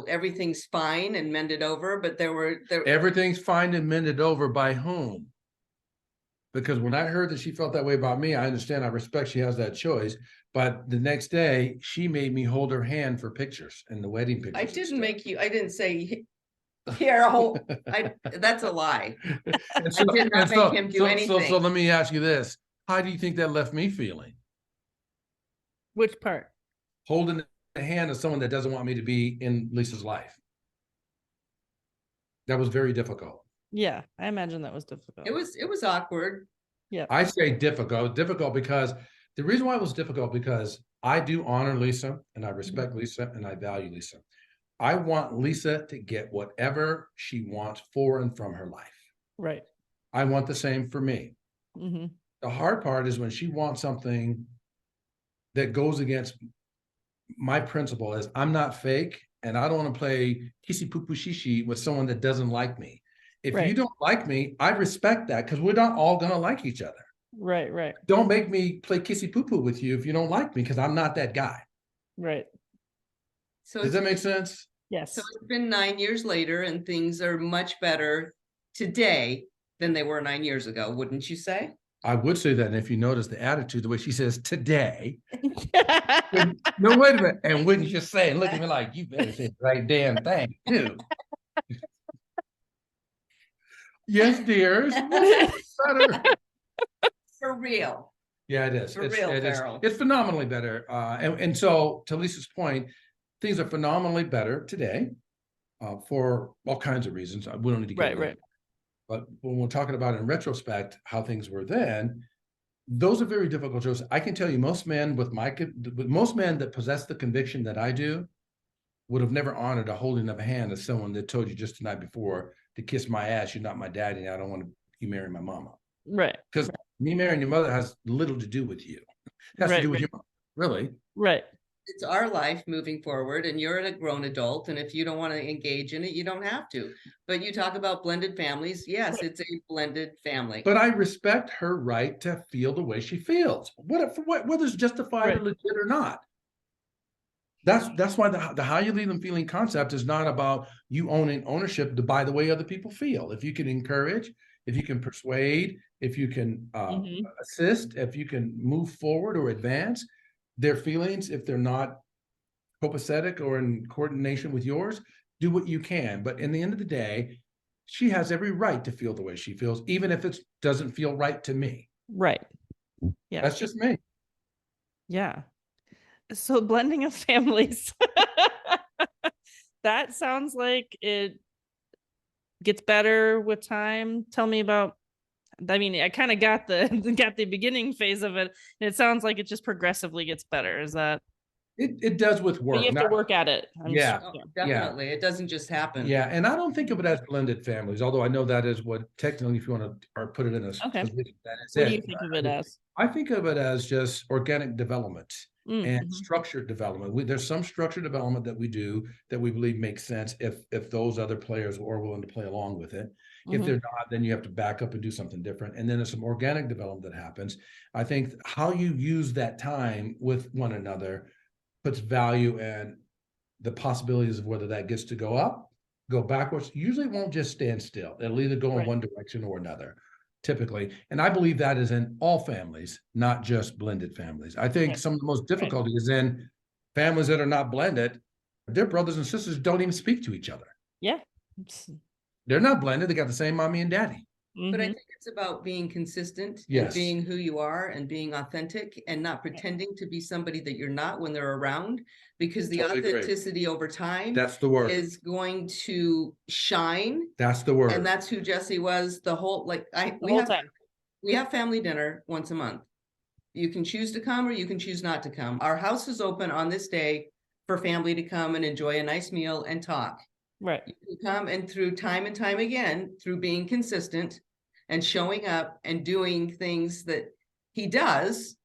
everything's fine and mended over, but everything's fine and mended over by whom? Because when I heard that she felt that way about me, I understand, I respect she has that choice. But the next day, she made me hold her hand for pictures and the wedding pictures. I didn't say here, that's a lie. I did not make him do anything. So let me ask you this. How do you think that left me feeling? Which part? Holding the hand of someone that doesn't want me to be in Lisa's life. That was very difficult. Yeah, I imagine that was difficult. It was awkward. Yeah. I say difficult because the reason why it was difficult, because I do honor Lisa and I respect Lisa and I value Lisa. I want Lisa to get whatever she wants for and from her life. Right. I want the same for me. Mm-hmm. The hard part is when she wants something that goes against my principle is I'm not fake and I don't want to play kissy poo poo shishi with someone that doesn't like me. If you Right. don't like me, I respect that because we're not all going to like each other. Right. Right. Don't make me play kissy poo poo with you if you don't like me because I'm not that guy. Right. So Does that make sense? Yes. So it's been 9 years later and things are much better today than they were 9 years ago, wouldn't you say? I would say that. And if you notice the attitude, the way she says today, no, wait a minute. And wouldn't you say, and look at me like, you better say the right damn thing too. Yes, dears. For real. Yeah, it is. For real, Farrell. It's phenomenally better. And so to Lisa's point, things are phenomenally better today for all kinds of reasons. We don't need to get into that. But when we're talking about in retrospect how things were then, those are very difficult choices. I can tell you most men most men that possess the conviction that I do would have never honored a holding of a hand as someone that told you just the night before to kiss my ass, you're not my daddy, and I don't want you marry my mama. Right. Because me marrying your mother has little to do with you. It has to do with your mom, really. Right. It's our life moving forward and you're a grown adult. And if you don't want to engage in it, you don't have to. But you talk about blended families. Yes, it's a blended family. But I respect her right to feel the way she feels, whether it's justified or legit or not. That's why the how you leave them feeling concept is not about you owning ownership by the way other people feel. If you can encourage, if you can persuade, if you can assist, if you can move forward or advance their feelings, if they're not copacetic or in coordination with yours, do what you can. But in the end of the day, she has every right to feel the way she feels, even if it doesn't feel right to me. Right. Yeah. That's just me. Yeah. So blending of families. That sounds like it gets better with time. Tell me about, I mean, I kind of got the beginning phase of it. And it sounds like it just progressively gets better. Is that? It does with work. But you have to work at it. Definitely. It doesn't just happen. Yeah. And I don't think of it as blended families, although I know that is what technically, if you want to or put it in a position, that is what do you think of it as? I think of it as just organic development and structured development. There's some structured development that we do that we believe makes sense if those other players are willing to play along with it. If they're not, then you have to back up and do something different. And then there's some organic development that happens. I think how you use that time with one another puts value in the possibilities of whether that gets to go up, go backwards. Usually it won't just stand still. It'll either go in one direction or another, typically. And I believe that is in all families, not just blended families. I think some of the most difficulty is in families that are not blended. Their brothers and sisters don't even speak to each other. Yeah. They're not blended. They got the same mommy and daddy. But I think it's about being consistent and being who you are and being authentic and not pretending to be somebody that you're not when they're around, because the authenticity over time that's the word is going to shine. That's the word. And that's who Jesse was the whole, we have family dinner once a month. You can choose to come or you can choose not to come. Our house is open on this day for family to come and enjoy a nice meal and talk. Right. You can come, and through time and time again, through being consistent and showing up and doing things that he does.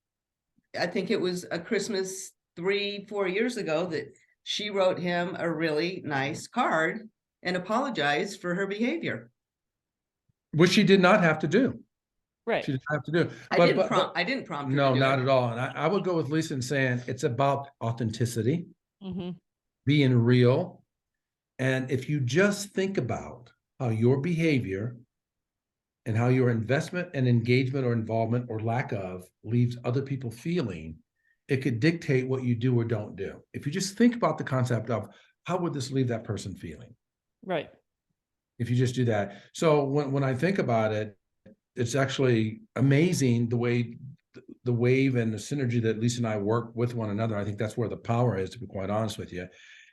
I think it was a Christmas 3-4 years ago that she wrote him a really nice card and apologized for her behavior. Which she did not have to do. Right. She didn't have to do. I didn't prompt her. No, not at all. And I would go with Lisa in saying it's about authenticity, being real. And if you just think about how your behavior and how your investment and engagement or involvement or lack of leaves other people feeling, it could dictate what you do or don't do. If you just think about the concept of how would this leave that person feeling? Right. If you just do that. So when I think about it, it's actually amazing the way the wave and the synergy that Lisa and I work with one another. I think that's where the power is, to be quite honest with you.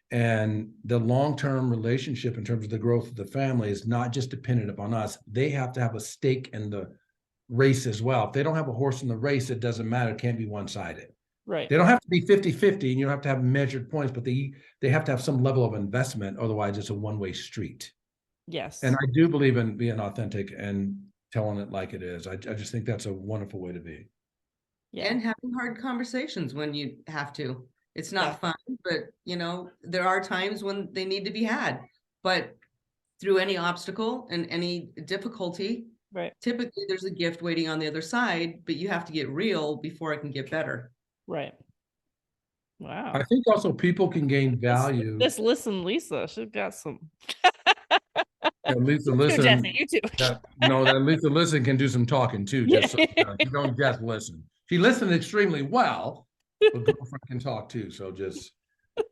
And the long-term relationship in terms of the growth of the family is not just dependent upon us. They have to have a stake in the race as well. If they don't have a horse in the race, it doesn't matter. It can't be one-sided. Right. They don't have to be 50-50 and you don't have to have measured points, but they have to have some level of investment. Otherwise, it's a one-way street. Yes. And I do believe in being authentic and telling it like it is. I just think that's a wonderful way to be. Yeah. And having hard conversations when you have to. It's not fun, but there are times when they need to be had. But through any obstacle and any difficulty, right, typically there's a gift waiting on the other side, but you have to get real before it can get better. right. Wow. I think also people can gain value. Just listen, Lisa. She's got some. At least You too, listen. Jesse, you too. That at least listen can do some talking too. Just so, you don't just listen. She listened extremely well, but girlfriend can talk too. So just.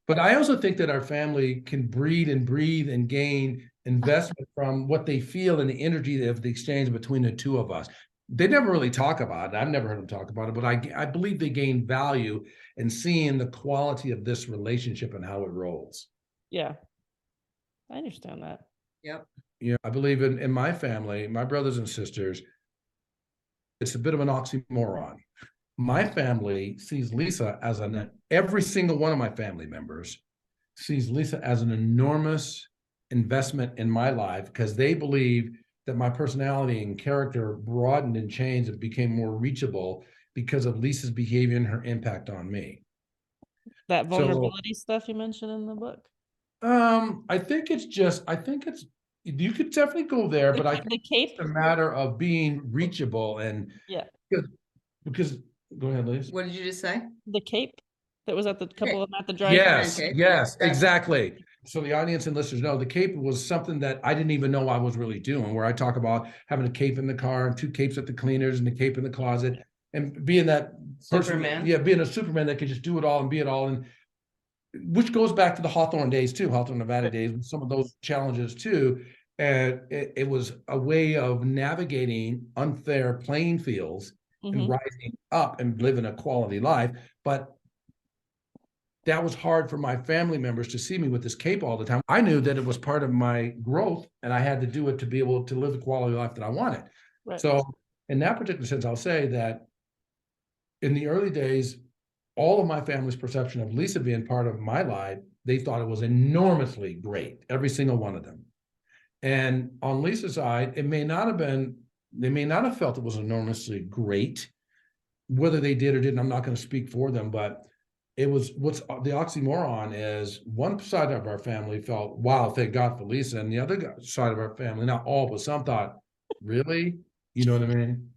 But I also think that our family can breed and gain investment from what they feel and the energy of the exchange between the two of us. They never really talk about it. I've never heard them talk about it, but I believe they gain value in seeing the quality of this relationship and how it rolls. Yeah, I understand that. Yep. Yeah, I believe in my family, my brothers and sisters, it's a bit of an oxymoron. My family sees Lisa as every single one of my family members sees Lisa as an enormous investment in my life because they believe that my personality and character broadened and changed and became more reachable because of Lisa's behavior and her impact on me. That vulnerability stuff you mentioned in the book. I think you could definitely go there, but I think the cape, it's a matter of being reachable and because go ahead, Liz. What did you just say? The cape that was at the couple of at the drive. Yes, exactly. So the audience and listeners know the cape was something that I didn't even know I was really doing, where I talk about having a cape in the car and 2 capes at the cleaners and the cape in the closet and being that person, being a Superman that could just do it all and be it all. And which goes back to the Hawthorne days too, Hawthorne, Nevada days, with some of those challenges too. And it was a way of navigating unfair playing fields and rising up and living a quality life. But that was hard for my family members to see me with this cape all the time. I knew that it was part of my growth and I had to do it to be able to live the quality of life that I wanted. Right. So in that particular sense, I'll say that in the early days, all of my family's perception of Lisa being part of my life, they thought it was enormously great, every single one of them. And on Lisa's side, they may not have felt it was enormously great. Whether they did or didn't, I'm not going to speak for them, but it was what's the oxymoron is one side of our family felt, wow, thank God for Lisa. And the other side of our family, not all, but some thought, really? You know what I mean?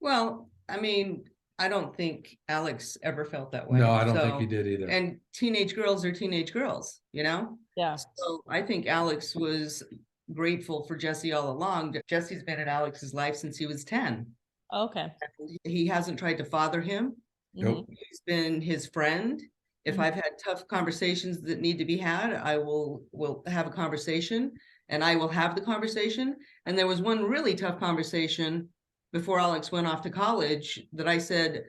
Well, I mean, I don't think Alex ever felt that way. No, I don't think he did either. And teenage girls are teenage girls, Yeah. So I think Alex was grateful for Jesse all along. Jesse's been in Alex's life since he was 10. Okay. He hasn't tried to father him. Nope. He's been his friend. If I've had tough conversations that need to be had, I will have a conversation and I will have the conversation. And there was one really tough conversation before Alex went off to college that I said,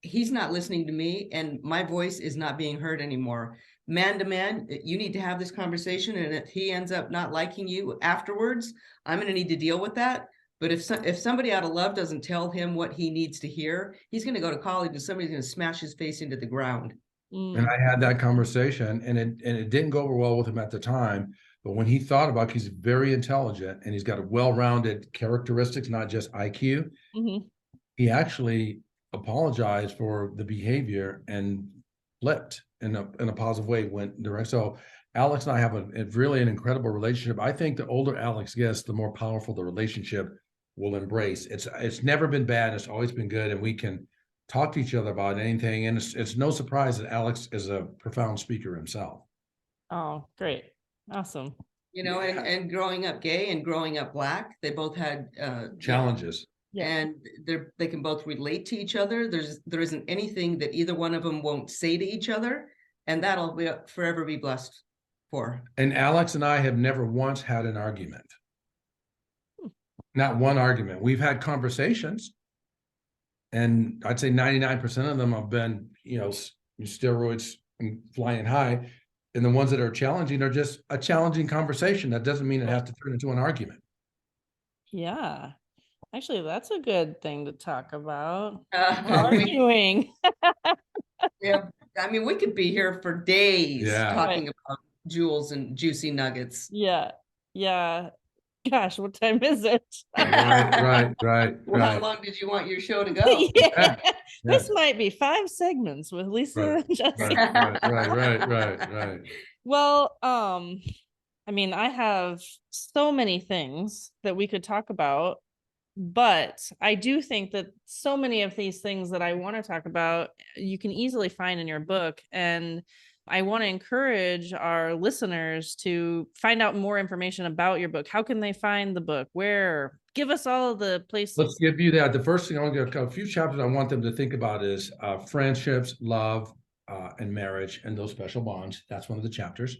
he's not listening to me and my voice is not being heard anymore. Man to man, you need to have this conversation. And if he ends up not liking you afterwards, I'm going to need to deal with that. But if somebody out of love doesn't tell him what he needs to hear, he's going to go to college and somebody's going to smash his face into the ground. And I had that conversation and it didn't go over well with him at the time. But when he thought about it, he's very intelligent and he's got a well-rounded characteristics, not just IQ. He actually apologized for the behavior and flipped in a positive way, went direct. So Alex and I have a really an incredible relationship. I think the older Alex gets, the more powerful the relationship will embrace. It's never been bad. It's always been good. And we can talk to each other about anything. And it's no surprise that Alex is a profound speaker himself. Oh, great. Awesome. And growing up gay and growing up Black, they both had challenges. And they can both relate to each other. There isn't anything that either one of them won't say to each other. And that'll forever be blessed for. And Alex and I have never once had an argument. Not one argument. We've had conversations. And I'd say 99% of them have been, steroids and flying high. And the ones that are challenging are just a challenging conversation. That doesn't mean it has to turn into an argument. Yeah. Actually, that's a good thing to talk about. Arguing. Yeah, I mean, we could be here for days Yeah. talking about jewels and juicy nuggets. Yeah. Yeah. Gosh, what time is it? Well, how Right. long did you want your show to go? Yeah. Yeah. This might be 5 segments with Lisa Right. and Jesse. Right. Well, I mean, I have so many things that we could talk about, but I do think that so many of these things that I want to talk about, you can easily find in your book. And I want to encourage our listeners to find out more information about your book. How can they find the book? Where? Give us all of the places. Let's give you that. The first thing I want to go, a few chapters I want them to think about is friendships, love, and marriage, and those special bonds. That's one of the chapters.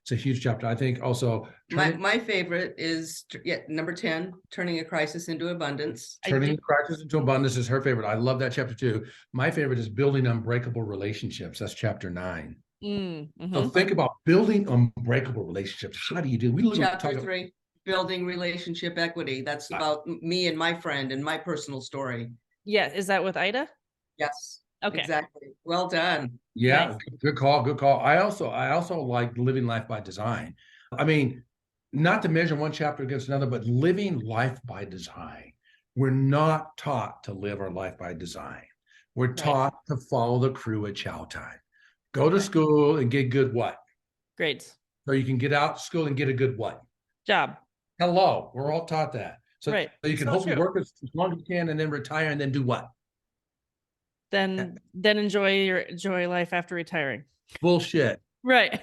It's a huge chapter. I think also my favorite is number 10, turning a crisis into abundance. Turning the crisis into abundance is her favorite. I love that chapter too. My favorite is building unbreakable relationships. That's chapter 9. So think about building unbreakable relationships. How do you do? We Chapter 3, building relationship equity. That's about me and my friend and my personal story. Yeah. Is that with Ida? Yes. Okay. Exactly. Well done. Yeah. Nice. Good call. Good call. I also like living life by design. I mean, not to measure one chapter against another, but living life by design. We're not taught to live our life by design. We're taught to follow the crew at chow time. Go to school and get good what? Grades. So you can get out of school and get a good what? Job. Hello. We're all taught that. So you can hopefully work as long as you can and then retire and then do what? Then enjoy life after retiring. Bullshit. Right.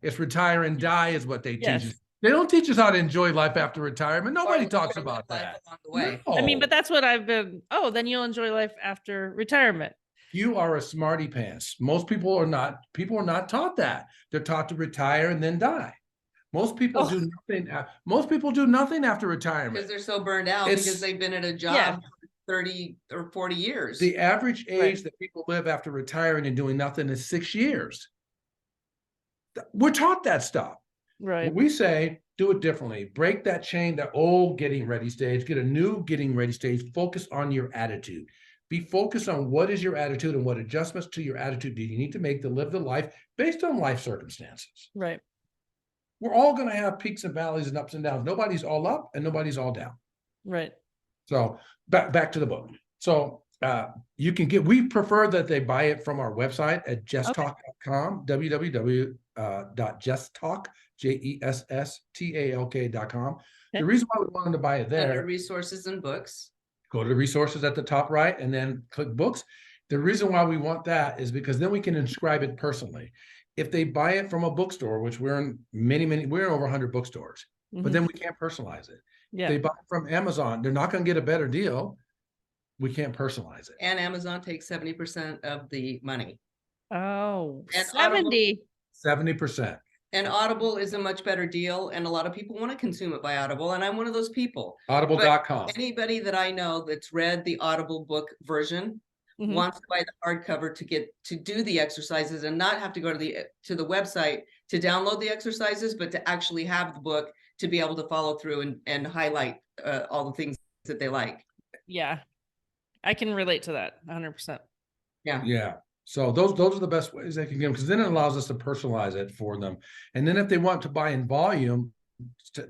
It's retire and die is what they teach us. Yes. They don't teach us how to enjoy life after retirement. Nobody talks about that. No. I mean, but that's what I've been. Oh, then you'll enjoy life after retirement. You are a smarty pants. Most people are not. People are not taught that. They're taught to retire and then die. Most people do nothing. Most people do nothing after retirement because they're so burned out because they've been at a job for 30 or 40 years. The average age that people live after retiring and doing nothing is 6 years. We're taught that stuff. Right. We say, do it differently. Break that chain, that old getting ready stage, get a new getting ready stage. Focus on your attitude. Be focused on what is your attitude and what adjustments to your attitude do you need to make to live the life based on life circumstances. Right. We're all going to have peaks and valleys and ups and downs. Nobody's all up and nobody's all down. Right. So back to the book. So you can we prefer that they buy it from our website at jesttalk.com, www.jesttalk, jesttalk.com. The reason why we wanted to buy it there. Under resources and books. Go to the resources at the top right and then click books. The reason why we want that is because then we can inscribe it personally. If they buy it from a bookstore, which we're in we're in over 100 bookstores, but then we can't personalize it. Yeah. If they buy it from Amazon, they're not going to get a better deal. We can't personalize it. And Amazon takes 70% of the money. Oh, and 70%. And Audible is a much better deal. And a lot of people want to consume it by Audible. And I'm one of those people. Audible.com. Anybody that I know that's read the Audible book version wants to buy the hardcover to do the exercises and not have to go to the website to download the exercises, but to actually have the book to be able to follow through and highlight all the things that they like. Yeah. I can relate to that 100%. Yeah. So those are the best ways they can get them, because then it allows us to personalize it for them. And then if they want to buy in volume,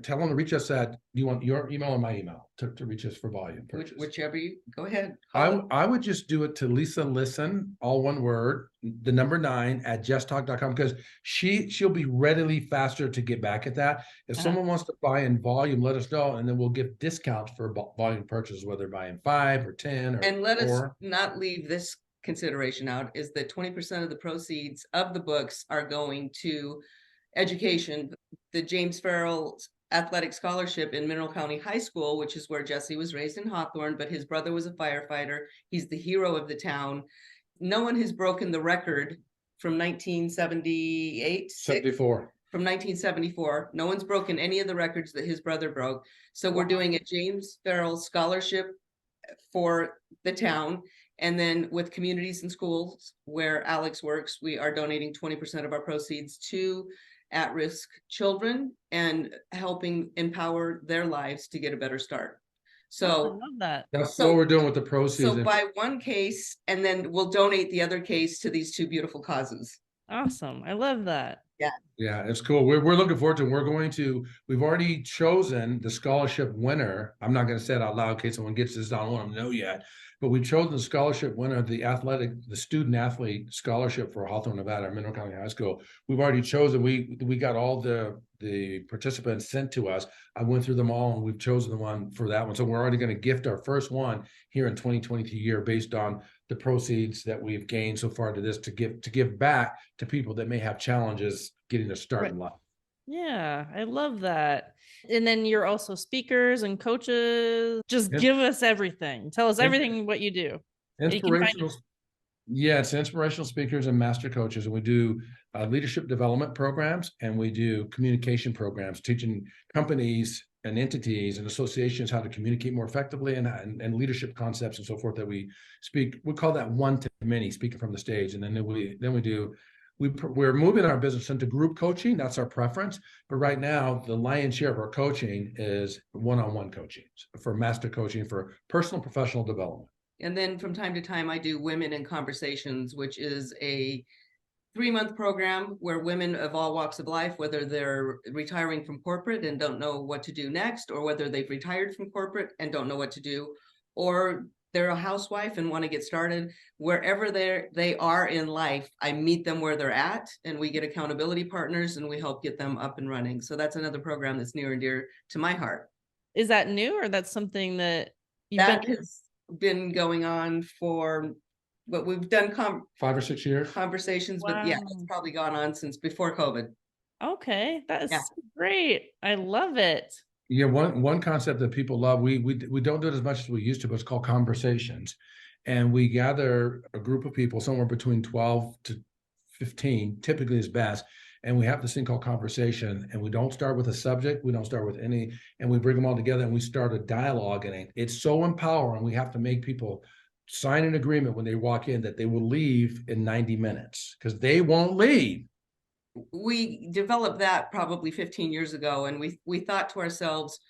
tell them to reach us at, do you want your email or my email to reach us for volume purchase? Whichever you go ahead. I would just do it to Lisa Listen, all one word, the number 9 at jesttalk.com, because she'll be readily faster to get back at that. If someone wants to buy in volume, let us know, and then we'll give discounts for volume purchases, whether buying 5 or 10 or and let 4. us not leave this consideration out, is that 20% of the proceeds of the books are going to education. The James Farrell Athletic Scholarship in Mineral County High School, which is where Jesse was raised in Hawthorne, but his brother was a firefighter. He's the hero of the town. No one has broken the record from 1978. 74. From 1974. No one's broken any of the records that his brother broke. So we're doing a James Farrell Scholarship for the town. And then with communities and schools where Alex works, we are donating 20% of our proceeds to at-risk children and helping empower their lives to get a better start. Oh, I So, love that. That's So- what we're doing with the proceeds. so buy one case and then we'll donate the other case to these two beautiful causes. Awesome. I love that. Yeah, it's cool. We're looking forward to it. We've already chosen the scholarship winner. I'm not going to say it out loud in case someone gets this. I don't want them to know yet, but we've chosen the scholarship winner of the student athlete scholarship for Hawthorne, Nevada, Mineral County High School. We've already chosen. We got all the participants sent to us. I went through them all and we've chosen the one for that one. So we're already going to gift our first one here in 2022 year based on the proceeds that we've gained so far to this to give back to people that may have challenges getting their start in life. Yeah, I love that. And then you're also speakers and coaches. Just Yep. give us everything. Tell us Yep. everything what you do. And you can find Inspirational. Yeah, it's inspirational speakers and master coaches, and we do leadership development programs, and we do communication programs, teaching companies and entities and associations how to communicate more effectively and leadership concepts and so forth that we speak. We call that one to many, speaking from the stage, and then we're moving our business into group coaching. That's our preference, but right now the lion's share of our coaching is one-on-one coaching for master coaching for personal and professional development. And then from time to time, I do Women in Conversations, which is a 3-month program where women of all walks of life, whether they're retiring from corporate and don't know what to do next, or whether they've retired from corporate and don't know what to do, or they're a housewife and want to get started, wherever they are in life, I meet them where they're at, and we get accountability partners and we help get them up and running. So that's another program that's near and dear to my heart. Is that new, or that's something that That has been going on for what we've done 5 or 6 years conversations, but yeah, it's probably gone on since before COVID. Okay, that is great. I love it. Yeah, one concept that people love, we don't do it as much as we used to, but it's called conversations. And we gather a group of people, somewhere between 12 to 15, typically is best. And we have this thing called conversation, and we don't start with a subject. We don't start with any, and we bring them all together and we start a dialogue. And it's so empowering. We have to make people sign an agreement when they walk in that they will leave in 90 minutes because they won't leave. We developed that probably 15 years ago, and we thought to ourselves,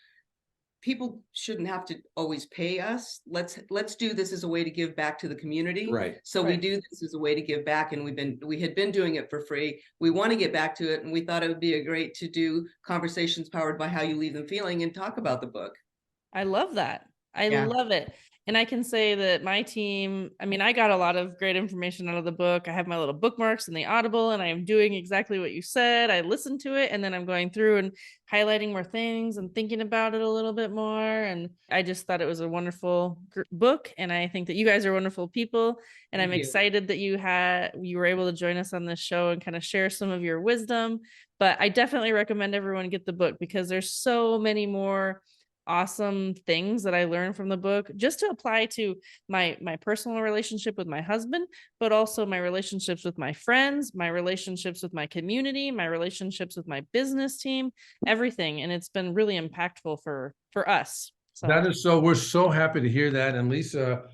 people shouldn't have to always pay us. Let's do this as a way to give back to the community. Right. So we do this as a way to give back, and we had been doing it for free. We want to get back to it, and we thought it would be a great to do conversations powered by how you leave them feeling and talk about the book. I love that. I love it. And I can say that my team, I mean, I got a lot of great information out of the book. I have my little bookmarks in the Audible, and I am doing exactly what you said. I listened to it, and then I'm going through and highlighting more things and thinking about it a little bit more. And I just thought it was a wonderful book. And I think that you guys are wonderful people. And I'm excited that you were able to join us on this show and kind of share some of your wisdom. But I definitely recommend everyone get the book because there's so many more awesome things that I learned from the book just to apply to my personal relationship with my husband, but also my relationships with my friends, my relationships with my community, my relationships with my business team, everything. And it's been really impactful for us. So that is so, we're so happy to hear that. And Lissa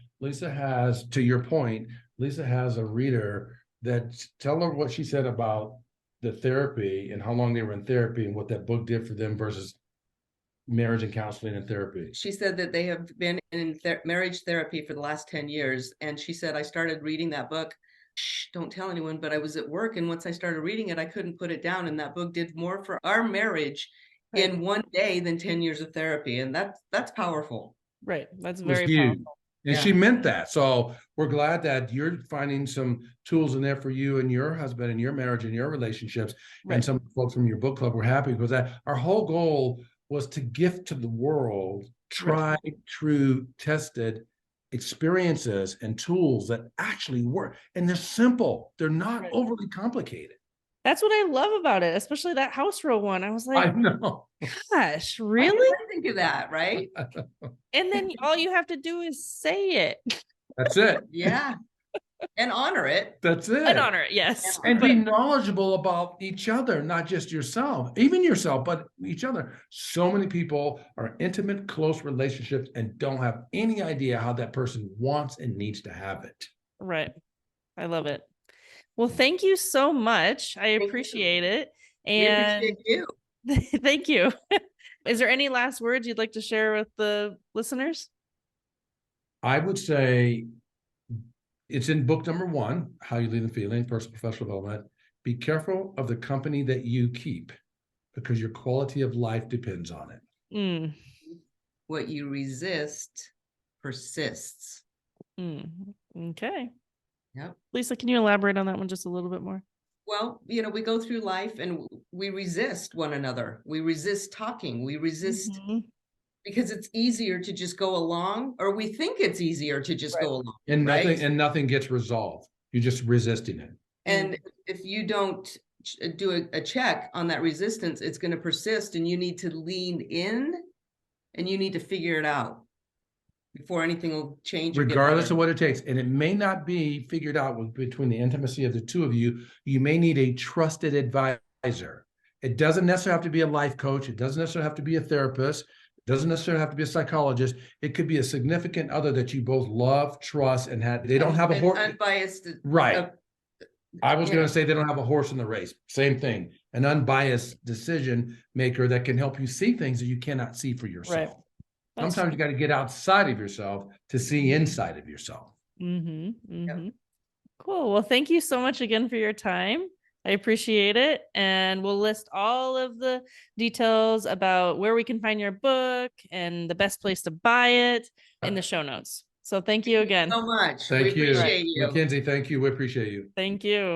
has, to your point, Lissa has a reader that tell her what she said about the therapy and how long they were in therapy and what that book did for them versus marriage and counseling and therapy. She said that they have been in marriage therapy for the last 10 years. And she said, I started reading that book. Shh, don't tell anyone, but I was at work. And once I started reading it, I couldn't put it down. And that book did more for our marriage in one day than 10 years of therapy. And that's powerful. Right. That's very powerful. And she meant that. So we're glad that you're finding some tools in there for you and your husband and your marriage and your relationships. And some folks from your book club were happy because our whole goal was to gift to the world tried, true, tested experiences and tools that actually work. And they're simple. They're not overly complicated. That's what I love about it, especially that house rule one. I was like, I know. Gosh, really? I think of that, right? And then all you have to do is say it. That's it. Yeah. And honor it. That's it. And honor it, yes. And be knowledgeable about each other, not just yourself, even yourself, but each other. So many people are intimate, close relationships and don't have any idea how that person wants and needs to have it. Right. I love it. Well, thank you so much. I appreciate it. And we appreciate you. Thank you. Is there any last words you'd like to share with the listeners? I would say it's in book number 1, How You Lead and Feeling, Personal Professional Development. Be careful of the company that you keep because your quality of life depends on it. Mm. What you resist persists. Okay. Yep. Lisa, can you elaborate on that one just a little bit more? Well, you know, we go through life and we resist one another. We resist talking. We resist because it's easier to just go along, or we think it's easier to just go along. And right? nothing gets resolved. You're just resisting it. And if you don't do a check on that resistance, it's going to persist, and you need to lean in and you need to figure it out before anything will change. Regardless of what it takes. And it may not be figured out between the intimacy of the two of you. You may need a trusted advisor. It doesn't necessarily have to be a life coach. It doesn't necessarily have to be a therapist. It doesn't necessarily have to be a psychologist. It could be a significant other that you both love, trust, and they don't have a horse. Unbiased. Right. I was going to say they don't have a horse in the race. Same thing. An unbiased decision maker that can help you see things that you cannot see for yourself. Right. Sometimes you got to get outside of yourself to see inside of yourself. Cool. Well, thank you so much again for your time. I appreciate it. And we'll list all of the details about where we can find your book and the best place to buy it in the show notes. So thank you again. So much. Thank We you. appreciate you. McKenzi, thank you. We appreciate you. Thank you.